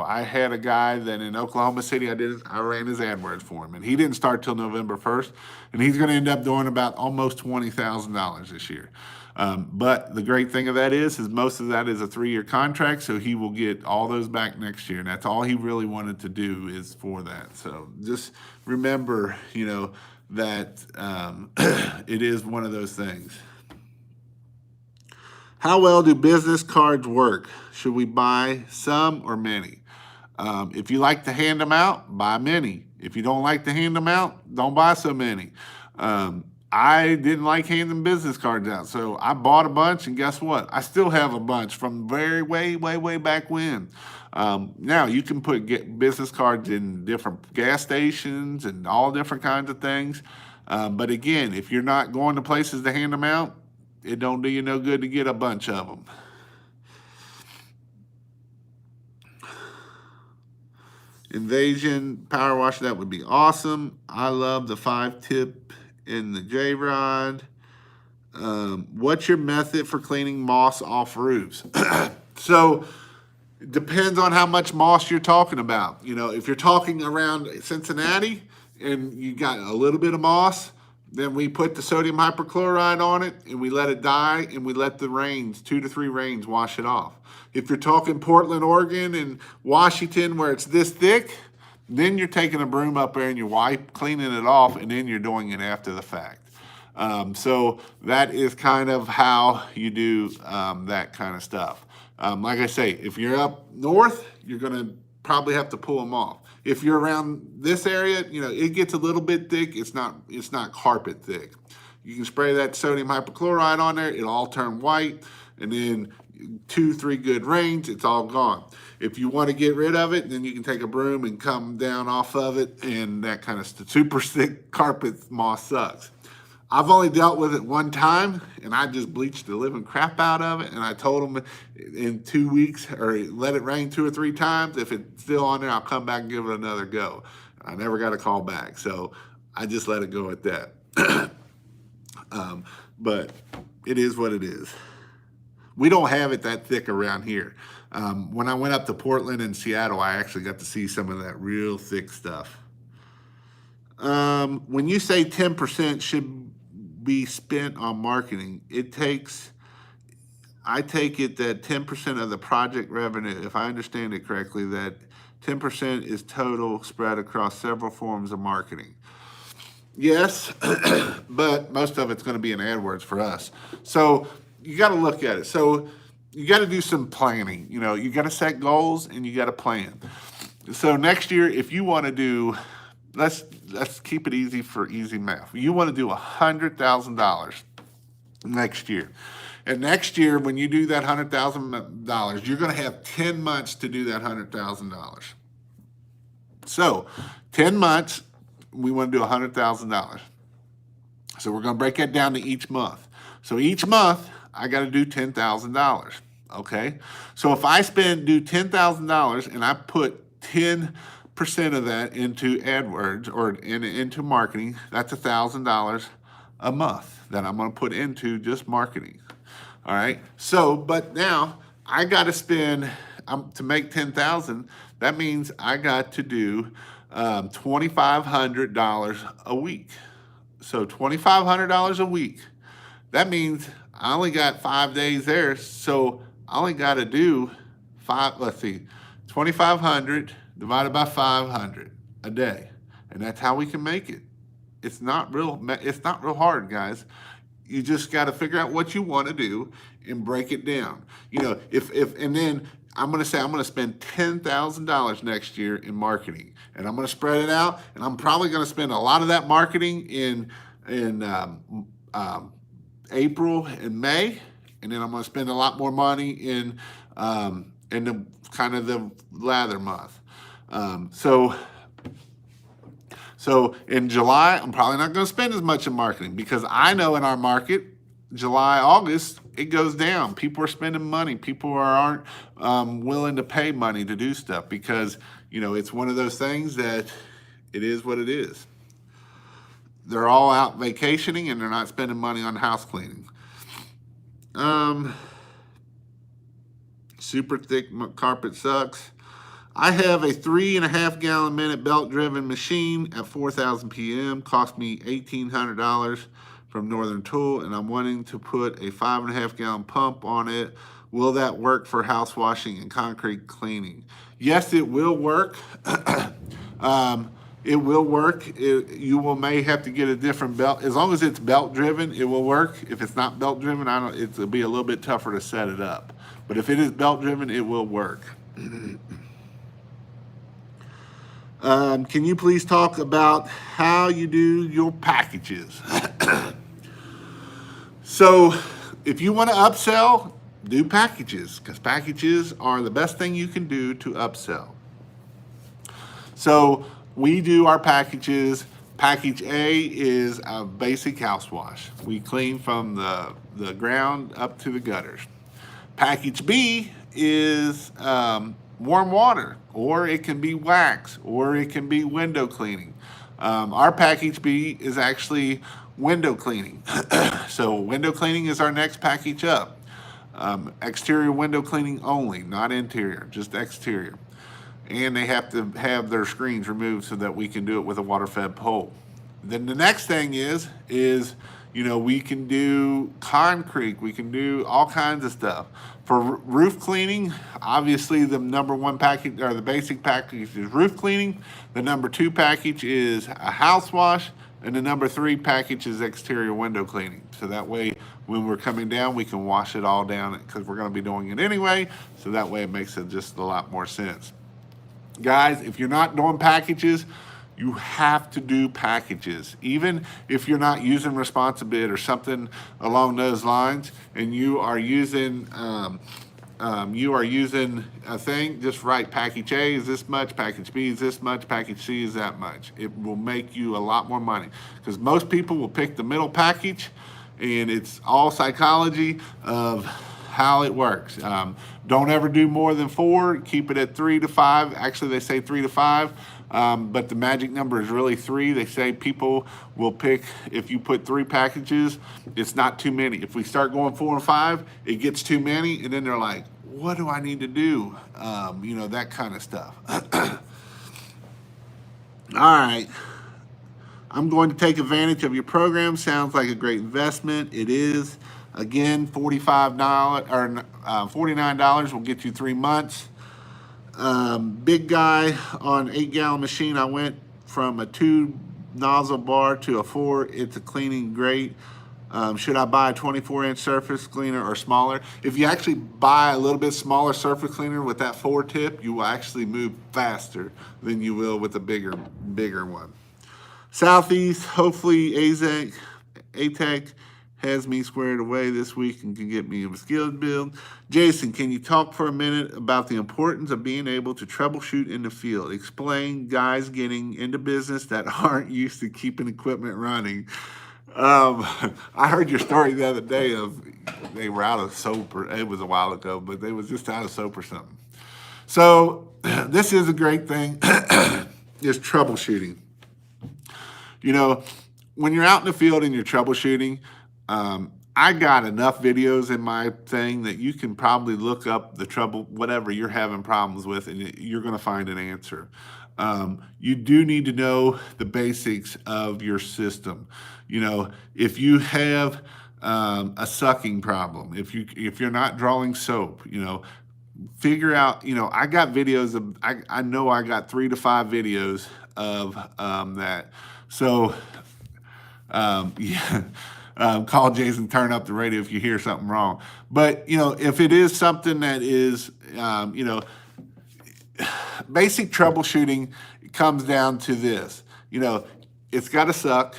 I had a guy that in Oklahoma City, I ran his AdWords for him, and he didn't start till November 1st, and he's going to end up doing about almost $20,000 this year. But the great thing of that is most of that is a 3-year contract, so he will get all those back next year, and that's all he really wanted to do is for that. So just remember, that it is one of those things. How well do business cards work? Should we buy some or many? If you like to hand them out, buy many. If you don't like to hand them out, don't buy so many. I didn't like handing business cards out, so I bought a bunch, and guess what? I still have a bunch from way back when. Now, you can get business cards in different gas stations and all different kinds of things. But again, if you're not going to places to hand them out, it don't do you no good to get a bunch of them. Invasion power washer, that would be awesome. I love the 5-tip in the J-Rod. What's your method for cleaning moss off roofs? So it depends on how much moss you're talking about. If you're talking around Cincinnati and you got a little bit of moss, then we put the sodium hypochlorite on it and we let it die, and we let the rains, 2 to 3 rains, wash it off. If you're talking Portland, Oregon and Washington where it's this thick, then you're taking a broom up there and you're cleaning it off, and then you're doing it after the fact. So that is kind of how you do that kind of stuff. Like I say, if you're up north, you're going to probably have to pull them off. If you're around this area, it gets a little bit thick. It's not carpet thick. You can spray that sodium hypochlorite on there. It'll all turn white, and then 2-3 good rains, it's all gone. If you want to get rid of it, then you can take a broom and come down off of it, and that kind of super thick carpet moss sucks. I've only dealt with it one time, and I just bleached the living crap out of it, and I told them in 2 weeks, or let it rain 2 or 3 times. If it's still on there, I'll come back and give it another go. I never got a call back, so I just let it go at that. But it is what it is. We don't have it that thick around here. When I went up to Portland and Seattle, I actually got to see some of that real thick stuff. When you say 10% should be spent on marketing, I take it that 10% of the project revenue, if I understand it correctly, that 10% is total spread across several forms of marketing. Yes, but most of it's going to be in AdWords for us. So you got to look at it. So you got to do some planning. You know, you got to set goals and you got to plan. So next year, if you want to do, let's keep it easy for easy math. You want to do $100,000 next year. And next year, when you do that $100,000, you're going to have 10 months to do that $100,000. So 10 months, we want to do $100,000. So we're going to break that down to each month. So each month, I got to do $10,000. Okay. So if I do $10,000 and I put 10% of that into AdWords or into marketing, that's $1,000 a month that I'm going to put into just marketing. All right. So, but now I got to spend to make 10,000. That means I got to do $2,500 a week. So $2,500 a week. That means I only got 5 days there. So I only got to do let's see, 2,500 divided by 500 a day. And that's how we can make it. It's not real hard, guys. You just got to figure out what you want to do and break it down. You know, and then I'm going to say I'm going to spend $10,000 next year in marketing, and I'm going to spread it out, and I'm probably going to spend a lot of that marketing in April and May, and then I'm going to spend a lot more money in the kind of the lather month. So in July, I'm probably not going to spend as much in marketing because I know in our market, July, August, it goes down. People are spending money. People aren't willing to pay money to do stuff because, you know, it's one of those things that it is what it is. They're all out vacationing and they're not spending money on house cleaning. Super thick carpet sucks. I have a 3.5 gallon minute belt driven machine at 4,000 PM. Cost me $1,800 from Northern Tool, and I'm wanting to put a 5.5 gallon pump on it. Will that work for house washing and concrete cleaning? Yes, it will work. It will work. You may have to get a different belt. As long as it's belt driven, it will work. If it's not belt driven, it'll be a little bit tougher to set it up. But if it is belt driven, it will work. Can you please talk about how you do your packages? So if you want to upsell, do packages because packages are the best thing you can do to upsell. So we do our packages. Package A is a basic house wash. We clean from the ground up to the gutters. Package B is warm water, or it can be wax, or it can be window cleaning. Our package B is actually window cleaning. So window cleaning is our next package up. Exterior window cleaning only, not interior, just exterior. And they have to have their screens removed so that we can do it with a water-fed pole. Then the next thing is you know, we can do concrete, we can do all kinds of stuff. For roof cleaning, obviously the number one package or the basic package is roof cleaning. The number 2 package is a house wash, and the number 3 package is exterior window cleaning. So that way, when we're coming down, we can wash it all down because we're going to be doing it anyway. So that way, it makes it just a lot more sense. Guys, if you're not doing packages, you have to do packages. Even if you're not using ResponsiBid or something along those lines, and you are using a thing, just write package A is this much, package B is this much, package C is that much. It will make you a lot more money because most people will pick the middle package, and it's all psychology of how it works. Don't ever do more than 4. Keep it at 3 to 5. Actually, they say 3 to 5. But the magic number is really 3. They say people will pick, if you put 3 packages, it's not too many. If we start going 4 and 5, it gets too many, and then they're like, what do I need to do? You know, that kind of stuff. All right. I'm going to take advantage of your program. Sounds like a great investment. It is. Again, $45 or $49 will get you 3 months. Big guy on 8-gallon machine. I went from a 2 nozzle bar to a 4. It's a cleaning great. Should I buy a 24-inch surface cleaner or smaller? If you actually buy a little bit smaller surface cleaner with that 4 tip, you will actually move faster than you will with a bigger one. Southeast, hopefully ATEC has me squared away this week and can get me a skills build. Jason, can you talk for a minute about the importance of being able to troubleshoot in the field? Explain guys getting into business that aren't used to keeping equipment running. I heard your story the other day of they were out of soap, or it was a while ago, but they was just out of soap or something. So this is a great thing, is troubleshooting. You know, when you're out in the field and you're troubleshooting, I got enough videos in my thing that you can probably look up the trouble, whatever you're having problems with, and you're going to find an answer. You do need to know the basics of your system. You know, if you have a sucking problem, if you're not drawing soap, you know, figure out. You know, I got videos of. I know I got 3 to 5 videos of that. So yeah. Call Jason, turn up the radio if you hear something wrong. But, you know, if it is something that is, you know, basic troubleshooting comes down to this. You know, it's got to suck,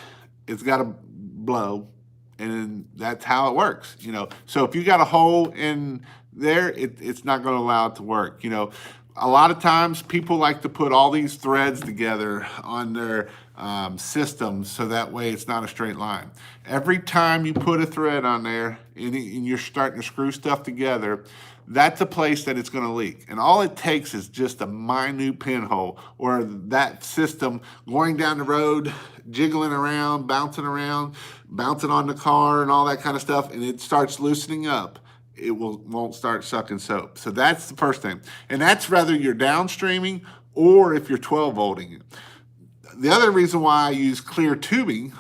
it's got to blow, and that's how it works. You know, so if you got a hole in there, it's not going to allow it to work. You know, a lot of times people like to put all these threads together on their systems so that way it's not a straight line. Every time you put a thread on there and you're starting to screw stuff together, that's a place that it's going to leak. And all it takes is just a minute pinhole, or that system going down the road, jiggling around, bouncing on the car and all that kind of stuff, and it starts loosening up. It won't start sucking soap. So that's the first thing. And that's whether you're downstreaming or if you're 12 volting it. The other reason why I use clear tubing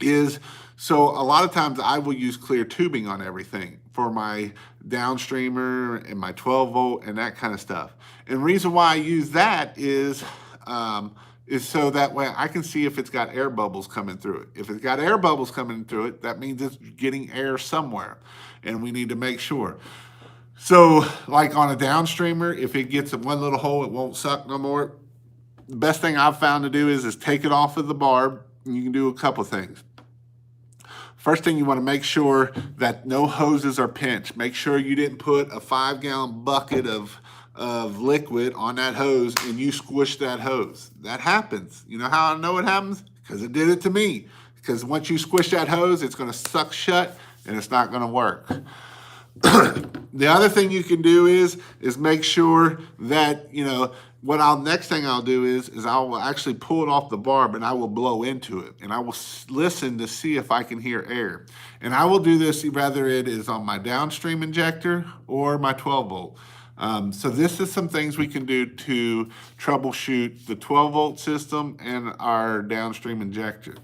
is, so a lot of times I will use clear tubing on everything for my downstreamer and my 12 volt and that kind of stuff. And the reason why I use that is so that way I can see if it's got air bubbles coming through it. If it's got air bubbles coming through it, that means it's getting air somewhere, and we need to make sure. So like on a downstreamer, if it gets in one little hole, it won't suck no more. The best thing I've found to do is take it off of the barb, and you can do a couple things. First thing, you want to make sure that no hoses are pinched. Make sure you didn't put a 5-gallon bucket of liquid on that hose and you squish that hose. That happens. You know how I know it happens? Because it did it to me. Because once you squish that hose, it's going to suck shut and it's not going to work. The other thing you can do is make sure that, you know, next thing I'll do is I will actually pull it off the barb and I will blow into it, and I will listen to see if I can hear air. And I will do this whether it is on my downstream injector or my 12 volt. So this is some things we can do to troubleshoot the 12 volt system and our downstream injector.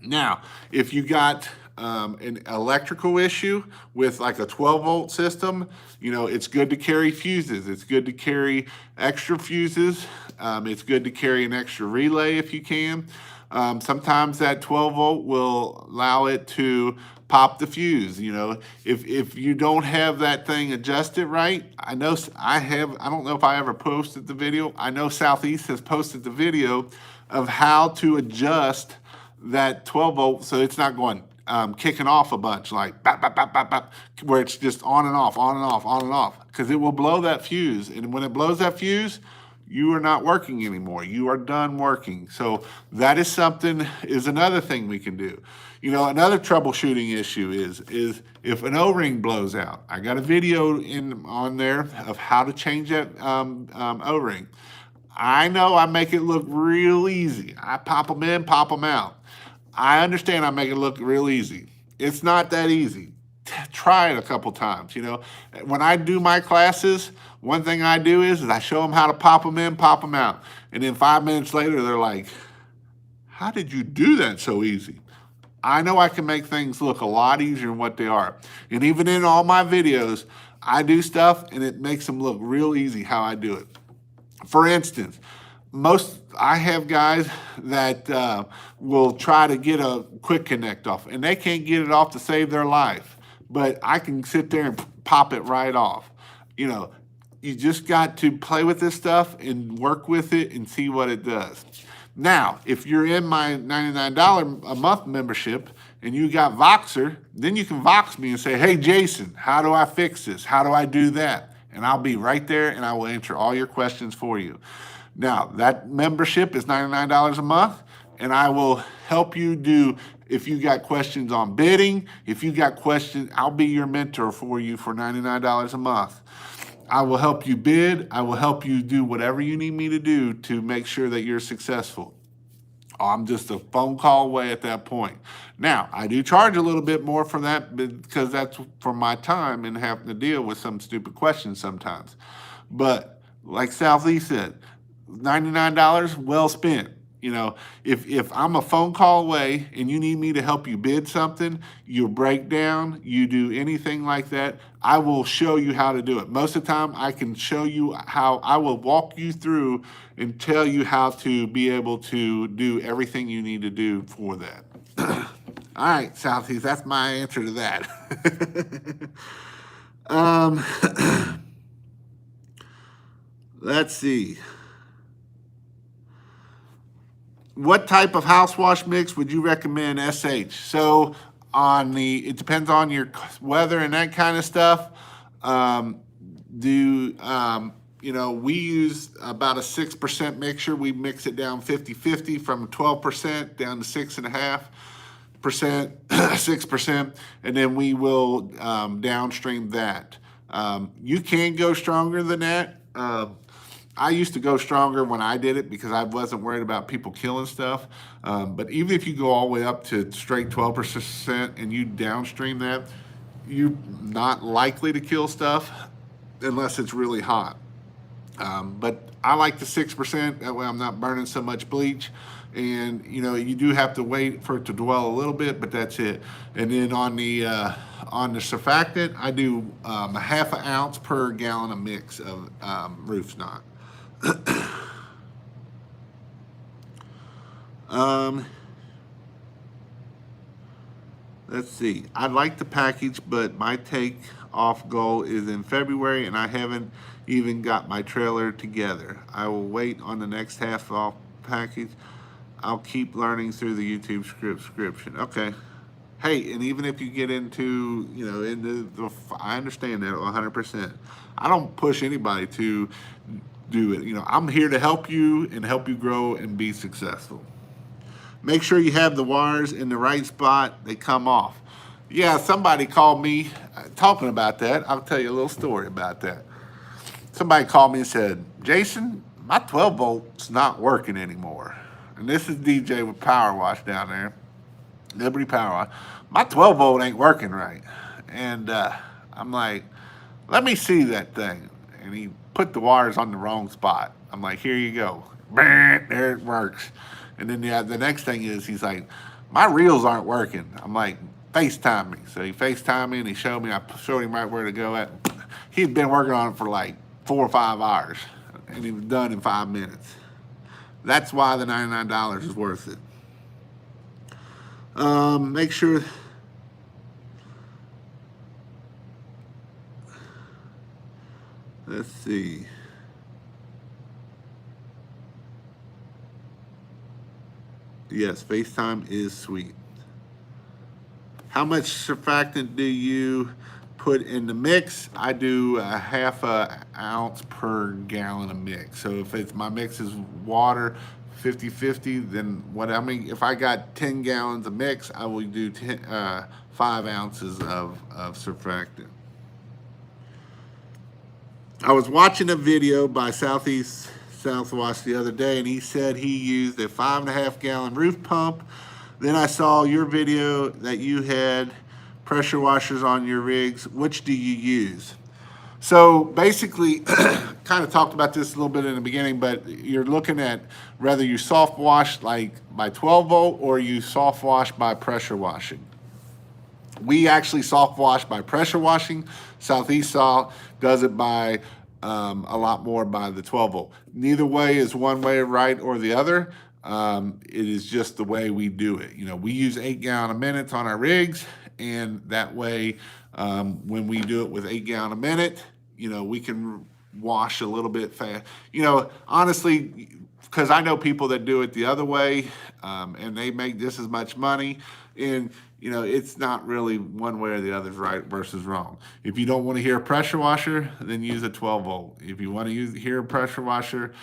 Now, if you got an electrical issue with like a 12 volt system, you know, it's good to carry fuses. It's good to carry extra fuses. It's good to carry an extra relay if you can. Sometimes that 12 volt will allow it to pop the fuse. You know, if you don't have that thing adjusted right, I know I don't know if I ever posted the video. I know Southeast has posted the video of how to adjust that 12 volt so it's not going kicking off a bunch, like bap, bap, bap, bap, bap, where it's just on and off, on and off, on and off, because it will blow that fuse. And when it blows that fuse, you are not working anymore. You are done working. So that is another thing we can do. You know, another troubleshooting issue is if an O-ring blows out. I got a video on there of how to change that O-ring. I know I make it look real easy. I pop them in, pop them out. I understand I make it look real easy. It's not that easy. Try it a couple times. You know, when I do my classes, one thing I do is I show them how to pop them in, pop them out. And then 5 minutes later, they're like, how did you do that so easy? I know I can make things look a lot easier than what they are. And even in all my videos, I do stuff and it makes them look real easy how I do it. For instance, I have guys that will try to get a quick connect off and they can't get it off to save their life, but I can sit there and pop it right off. You know, you just got to play with this stuff and work with it and see what it does. Now, if you're in my $99 a month membership and you got Voxer, then you can Vox me and say, hey, Jason, how do I fix this? How do I do that? And I'll be right there and I will answer all your questions for you. Now, that membership is $99 a month, and I will help you do, if you got questions on bidding, if you got questions, I'll be your mentor for you for $99 a month. I will help you bid. I will help you do whatever you need me to do to make sure that you're successful. I'm just a phone call away at that point. Now, I do charge a little bit more for that because that's for my time and having to deal with some stupid questions sometimes. But like Southeast said, $99 well spent. You know, if I'm a phone call away and you need me to help you bid something, you break down, you do anything like that, I will show you how to do it. Most of the time, I can show you how, I will walk you through and tell you how to be able to do everything you need to do for that. All right, Southeast, that's my answer to that. Let's see. What type of house wash mix would you recommend, SH? So it depends on your weather and that kind of stuff. You know, we use about a 6% mixture. We mix it down 50-50 from 12% down to 6.5%, 6%, and then we will downstream that. You can go stronger than that. I used to go stronger when I did it because I wasn't worried about people killing stuff. But even if you go all the way up to straight 12% and you downstream that, you're not likely to kill stuff unless it's really hot. But I like the 6%. That way I'm not burning so much bleach. And, you know, you do have to wait for it to dwell a little bit, but that's it. And then on the surfactant, I do a 1/2 ounce per gallon of mix of Roof Knot. Let's see. I like the package, but my take off goal is in February, and I haven't even got my trailer together. I will wait on the next half off package. I'll keep learning through the YouTube subscription. Okay. Hey, and even if you get into, you know, I understand that 100%. I don't push anybody to do it. You know, I'm here to help you and help you grow and be successful. Make sure you have the wires in the right spot. They come off. Yeah, somebody called me talking about that. I'll tell you a little story about that. Somebody called me and said, Jason, my 12 volt's not working anymore. And this is DJ with Power Wash down there, Liberty Power Wash. My 12 volt ain't working right. And I'm like, let me see that thing. And he put the wires on the wrong spot. I'm like, here you go. There it works. And then the next thing is he's like, my reels aren't working. I'm like, FaceTime me. So he FaceTimed me and he showed me, I showed him right where to go at. He'd been working on it for like 4 or 5 hours and he was done in 5 minutes. That's why the $99 is worth it. Make sure. Let's see. Yes, FaceTime is sweet. How much surfactant do you put in the mix? I do a 1/2 ounce per gallon of mix. So if my mix is water 50-50, then if I got 10 gallons of mix, I will do 5 ounces of surfactant. I was watching a video by Southeast Southwash the other day, and he said he used a 5.5 gallon roof pump. Then I saw your video that you had pressure washers on your rigs. Which do you use? So basically, kind of talked about this a little bit in the beginning, but you're looking at whether you soft wash like by 12 volt or you soft wash by pressure washing. We actually soft wash by pressure washing. Southeast Saw does it by a lot more by the 12 volt. Neither way is one way right or the other. It is just the way we do it. You know, we use 8 gallon a minute on our rigs, and that way, when we do it with 8 gallon a minute, you know, we can wash a little bit fast. You know, honestly, because I know people that do it the other way, and they make just as much money. And you know, it's not really one way or the other is right versus wrong. If you don't want to hear a pressure washer, then use a 12 volt. If you want to hear a pressure washer,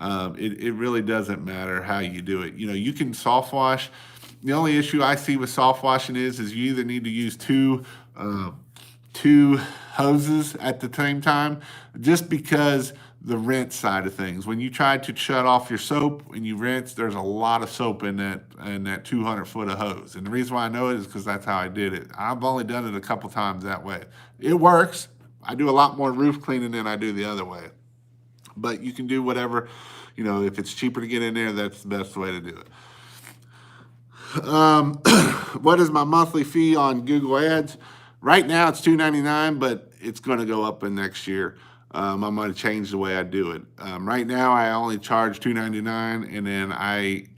it really doesn't matter how you do it. You know, you can soft wash. The only issue I see with soft washing is you either need to use two hoses at the same time, just because the rinse side of things. When you try to shut off your soap and you rinse, there's a lot of soap in that 200 foot of hose. And the reason why I know it is because that's how I did it. I've only done it a couple times that way. It works. I do a lot more roof cleaning than I do the other way. But you can do whatever, you know, if it's cheaper to get in there, that's the best way to do it. What is my monthly fee on Google Ads? Right now it's $2.99, but it's going to go up in next year. I'm going to change the way I do it. Right now I only charge $2.99, and then I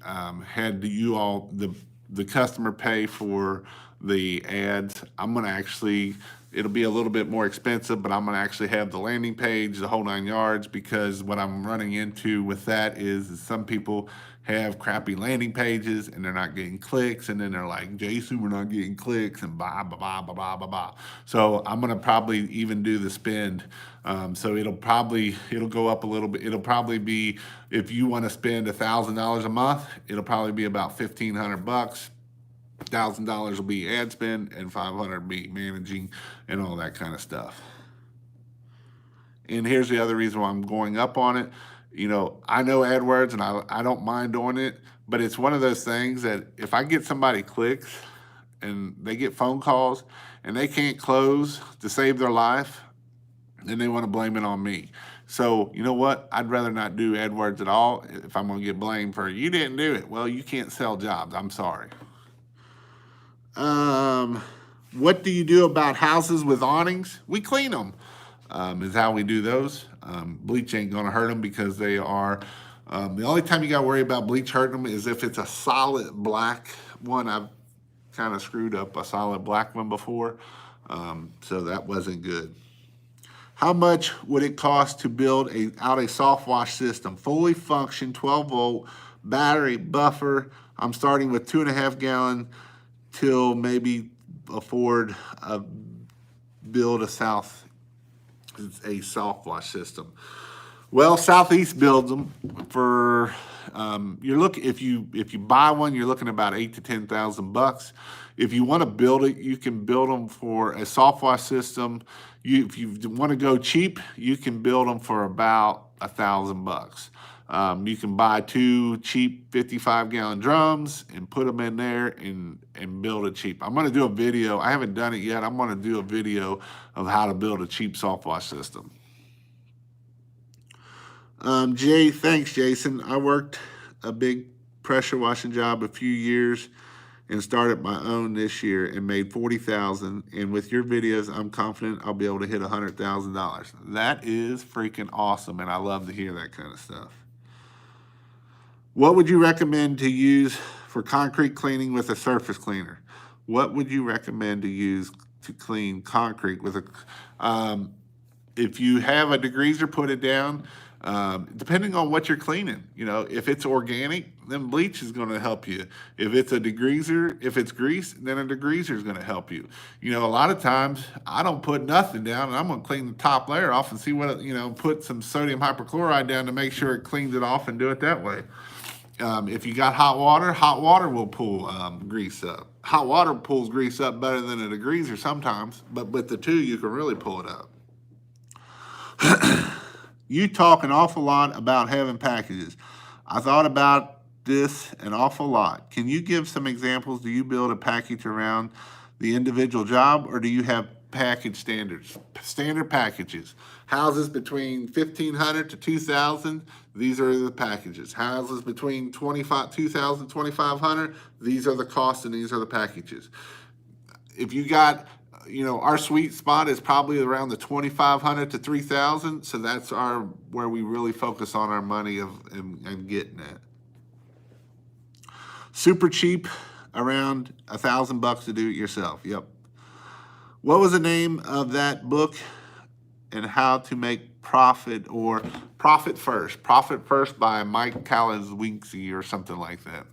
had the customer pay for the ads. I'm going to actually, it'll be a little bit more expensive, but I'm going to actually have the landing page, the whole 9 yards, because what I'm running into with that is some people have crappy landing pages and they're not getting clicks, and then they're like, Jason, we're not getting clicks, and blah, blah, blah, blah, blah, blah, blah. So I'm going to probably even do the spend. So it'll go up a little bit. It'll probably be, if you want to spend $1,000 a month, it'll probably be about $1,500. $1,000 will be ad spend, and $500 will be managing and all that kind of stuff. And here's the other reason why I'm going up on it. You know, I know AdWords, and I don't mind doing it, but it's one of those things that if I get somebody clicks and they get phone calls and they can't close to save their life, then they want to blame it on me. So you know what? I'd rather not do AdWords at all if I'm going to get blamed for, you didn't do it. Well, you can't sell jobs. I'm sorry. What do you do about houses with awnings? We clean them, is how we do those. Bleach ain't gonna hurt them because they are, the only time you gotta worry about bleach hurting them is if it's a solid black one. I've kind of screwed up a solid black one before, so that wasn't good. How much would it cost to build out a soft wash system? Fully function, 12 volt, battery, buffer. I'm starting with 2.5 gallon till maybe afford build a soft wash system. Well, Southeast builds them for if you buy one, you're looking about $8,000 to $10,000. If you want to build it, you can build them for a soft wash system. If you want to go cheap, you can build them for about $1,000. You can buy 2 cheap 55-gallon drums and put them in there and build it cheap. I'm going to do a video. I haven't done it yet. I'm going to do a video of how to build a cheap soft wash system. Thanks, Jason. I worked a big pressure washing job a few years and started my own this year and made $40,000. And with your videos, I'm confident I'll be able to hit $100,000. That is freaking awesome, and I love to hear that kind of stuff. What would you recommend to use for concrete cleaning with a surface cleaner? What would you recommend to use to clean concrete with a, if you have a degreaser, put it down. Depending on what you're cleaning, you know, if it's organic, then bleach is going to help you. If it's a degreaser, if it's grease, then a degreaser is going to help you. You know, a lot of times I don't put nothing down, and I'm going to clean the top layer off and see what, you know, put some sodium hypochlorite down to make sure it cleans it off and do it that way. If you got hot water will pull grease up. Hot water pulls grease up better than a degreaser sometimes, but with the two, you can really pull it up. You talk an awful lot about having packages. I thought about this an awful lot. Can you give some examples? Do you build a package around the individual job, or do you have package standards, standard packages. Houses between 1,500 to 2,000, these are the packages. Houses between 2,000, 2,500, these are the costs and these are the packages. If you got, our sweet spot is probably around the 2,500 to 3,000, so that's where we really focus on our money and getting it. Super cheap, around $1,000 to do it yourself. Yep. What was the name of that book and how to make profit or Profit First? Profit First by Mike Kalazwinski or something like that.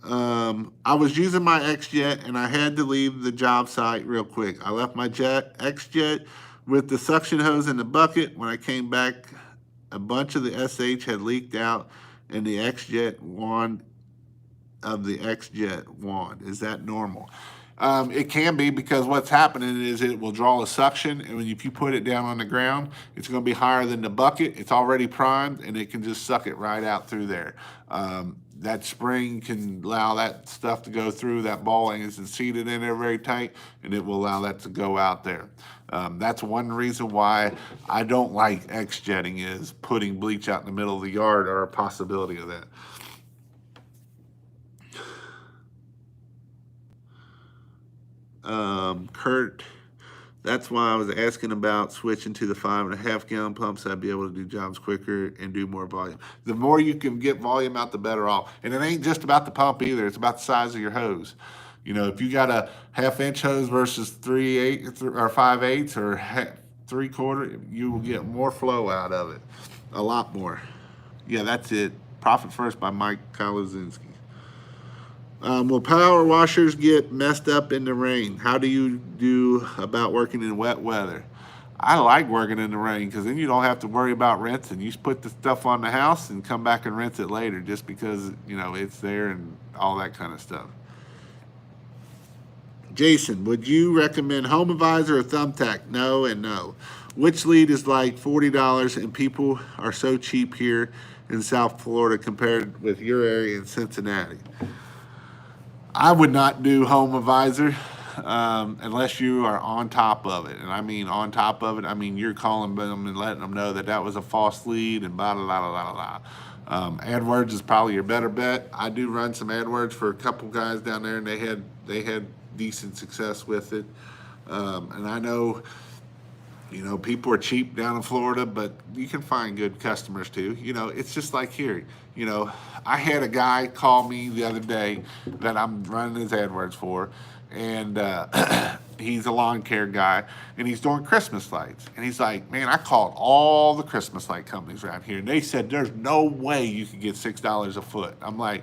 I was using my XJet and I had to leave the job site real quick. I left my XJet with the suction hose in the bucket. When I came back, a bunch of the SH had leaked out and the XJet wand of the XJet wand. Is that normal? It can be, because what's happening is it will draw a suction, and if you put it down on the ground, it's going to be higher than the bucket. It's already primed, and it can just suck it right out through there. That spring can allow that stuff to go through. That balling isn't seated in there very tight, and it will allow that to go out there. That's one reason why I don't like X-jetting, is putting bleach out in the middle of the yard, or a possibility of that. Kurt, that's why I was asking about switching to the 5.5 gallon pumps. I'd be able to do jobs quicker and do more volume. The more you can get volume out, the better off. And it ain't just about the pump either. It's about the size of your hose. If you got a 1/2 inch hose versus 3/8 or 5/8 or 3/4, you will get more flow out of it. A lot more. Yeah, that's it. Profit First by Mike Kalazinski. Will power washers get messed up in the rain? How do you do about working in wet weather? I like working in the rain, because then you don't have to worry about rinsing. You just put the stuff on the house and come back and rinse it later, just because, it's there and all that kind of stuff. Jason, would you recommend HomeAdvisor or Thumbtack? No and no. Which lead is like $40 and people are so cheap here in South Florida compared with your area in Cincinnati? I would not do HomeAdvisor unless you are on top of it. And I mean on top of it, I mean you're calling them and letting them know that was a false lead and blah, blah, blah, blah, blah. AdWords is probably your better bet. I do run some AdWords for a couple guys down there, and they had decent success with it. And I know, people are cheap down in Florida, but you can find good customers too. It's just like here. I had a guy call me the other day that I'm running his AdWords for, and he's a lawn care guy, and he's doing Christmas lights. And he's like, man, I called all the Christmas light companies around here, and they said there's no way you could get $6 a foot. I'm like,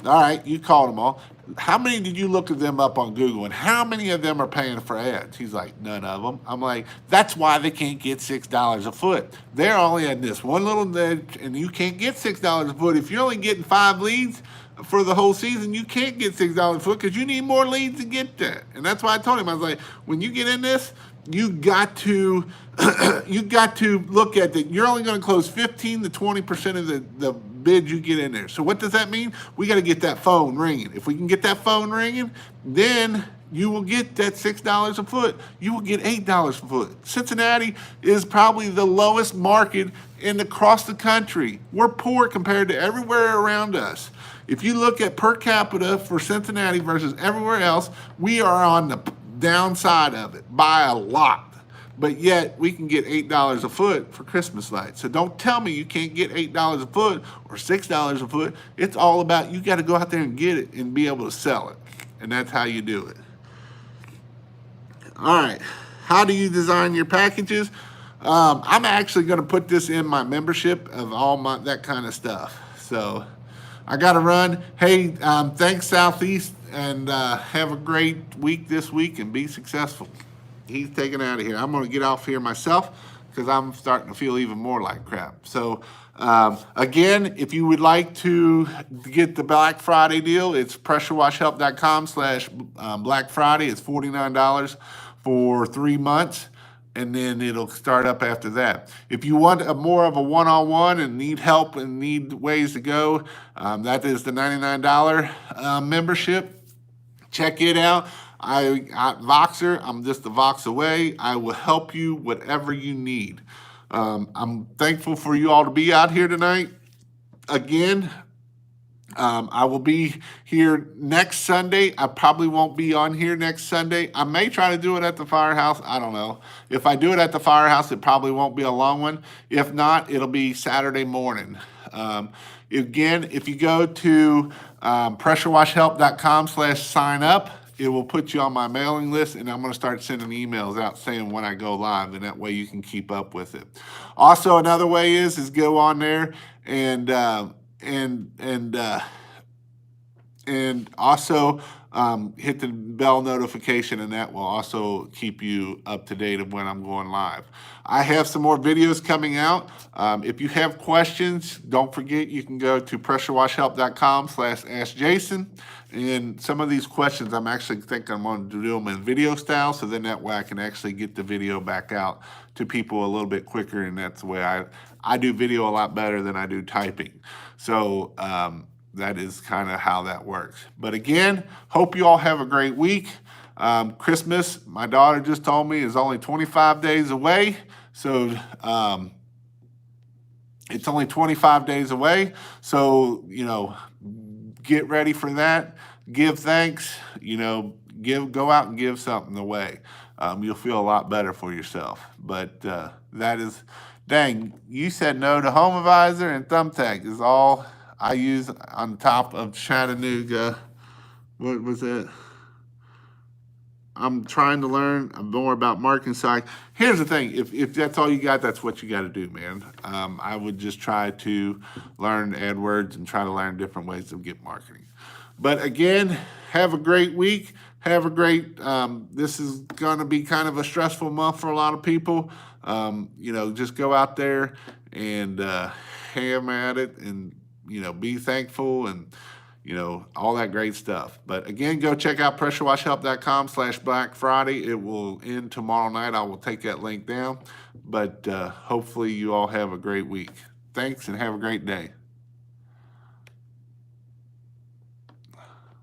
all right, you called them all. How many did you look at them up on Google, and how many of them are paying for ads? He's like, none of them. I'm like, that's why they can't get $6 a foot. They're only in this one little niche, and you can't get $6 a foot. If you're only getting 5 leads for the whole season, you can't get $6 a foot, because you need more leads to get that. And that's why I told him, I was like, when you get in this, you got to look at that. You're only going to close 15 to 20% of the bid you get in there. So what does that mean? We got to get that phone ringing. If we can get that phone ringing, then you will get that $6 a foot. You will get $8 a foot. Cincinnati is probably the lowest market across the country. We're poor compared to everywhere around us. If you look at per capita for Cincinnati versus everywhere else, we are on the downside of it by a lot. But yet we can get $8 a foot for Christmas lights. So don't tell me you can't get $8 a foot or $6 a foot. It's all about, you got to go out there and get it and be able to sell it. And that's how you do it. All right. How do you design your packages? I'm actually going to put this in my membership of all that kind of stuff. So I got to run. Hey, thanks Southeast, and have a great week this week and be successful. He's taken out of here. I'm going to get off here myself, because I'm starting to feel even more like crap. So again, if you would like to get the Black Friday deal, it's pressurewashhelp.com/Black Friday. It's $49 for 3 months, and then it'll start up after that. If you want more of a one-on-one and need help and need ways to go, that is the $99 membership. Check it out. Voxer, I'm just a Vox away. I will help you whatever you need. I'm thankful for you all to be out here tonight. Again, I will be here next Sunday. I probably won't be on here next Sunday. I may try to do it at the firehouse. I don't know. If I do it at the firehouse, it probably won't be a long one. If not, it'll be Saturday morning. Again, if you go to pressurewashhelp.com/sign up, it will put you on my mailing list, and I'm going to start sending emails out saying when I go live, and that way you can keep up with it. Also, another way is go on there and also hit the bell notification, and that will also keep you up to date of when I'm going live. I have some more videos coming out. If you have questions, don't forget you can go to pressurewashhelp.com/askjason. And some of these questions, I'm actually thinking I'm going to do them in video style, so then that way I can actually get the video back out to people a little bit quicker, and that's the way I do video a lot better than I do typing. So that is kind of how that works. But again, hope you all have a great week. Christmas, my daughter just told me, is only 25 days away. So it's only 25 days away. So, get ready for that. Give thanks, go out and give something away. You'll feel a lot better for yourself. But that is, dang, you said no to HomeAdvisor, and Thumbtack is all I use on top of Chattanooga. What was it? I'm trying to learn more about marketing side. Here's the thing. If that's all you got, that's what you got to do, man. I would just try to learn AdWords and try to learn different ways to get marketing. But again, have a great week. Have a great, this is going to be kind of a stressful month for a lot of people. Just go out there and ham at it and, be thankful and, all that great stuff. But again, go check out pressurewashhelp.com/Black Friday. It will end tomorrow night. I will take that link down. But hopefully you all have a great week. Thanks and have a great day.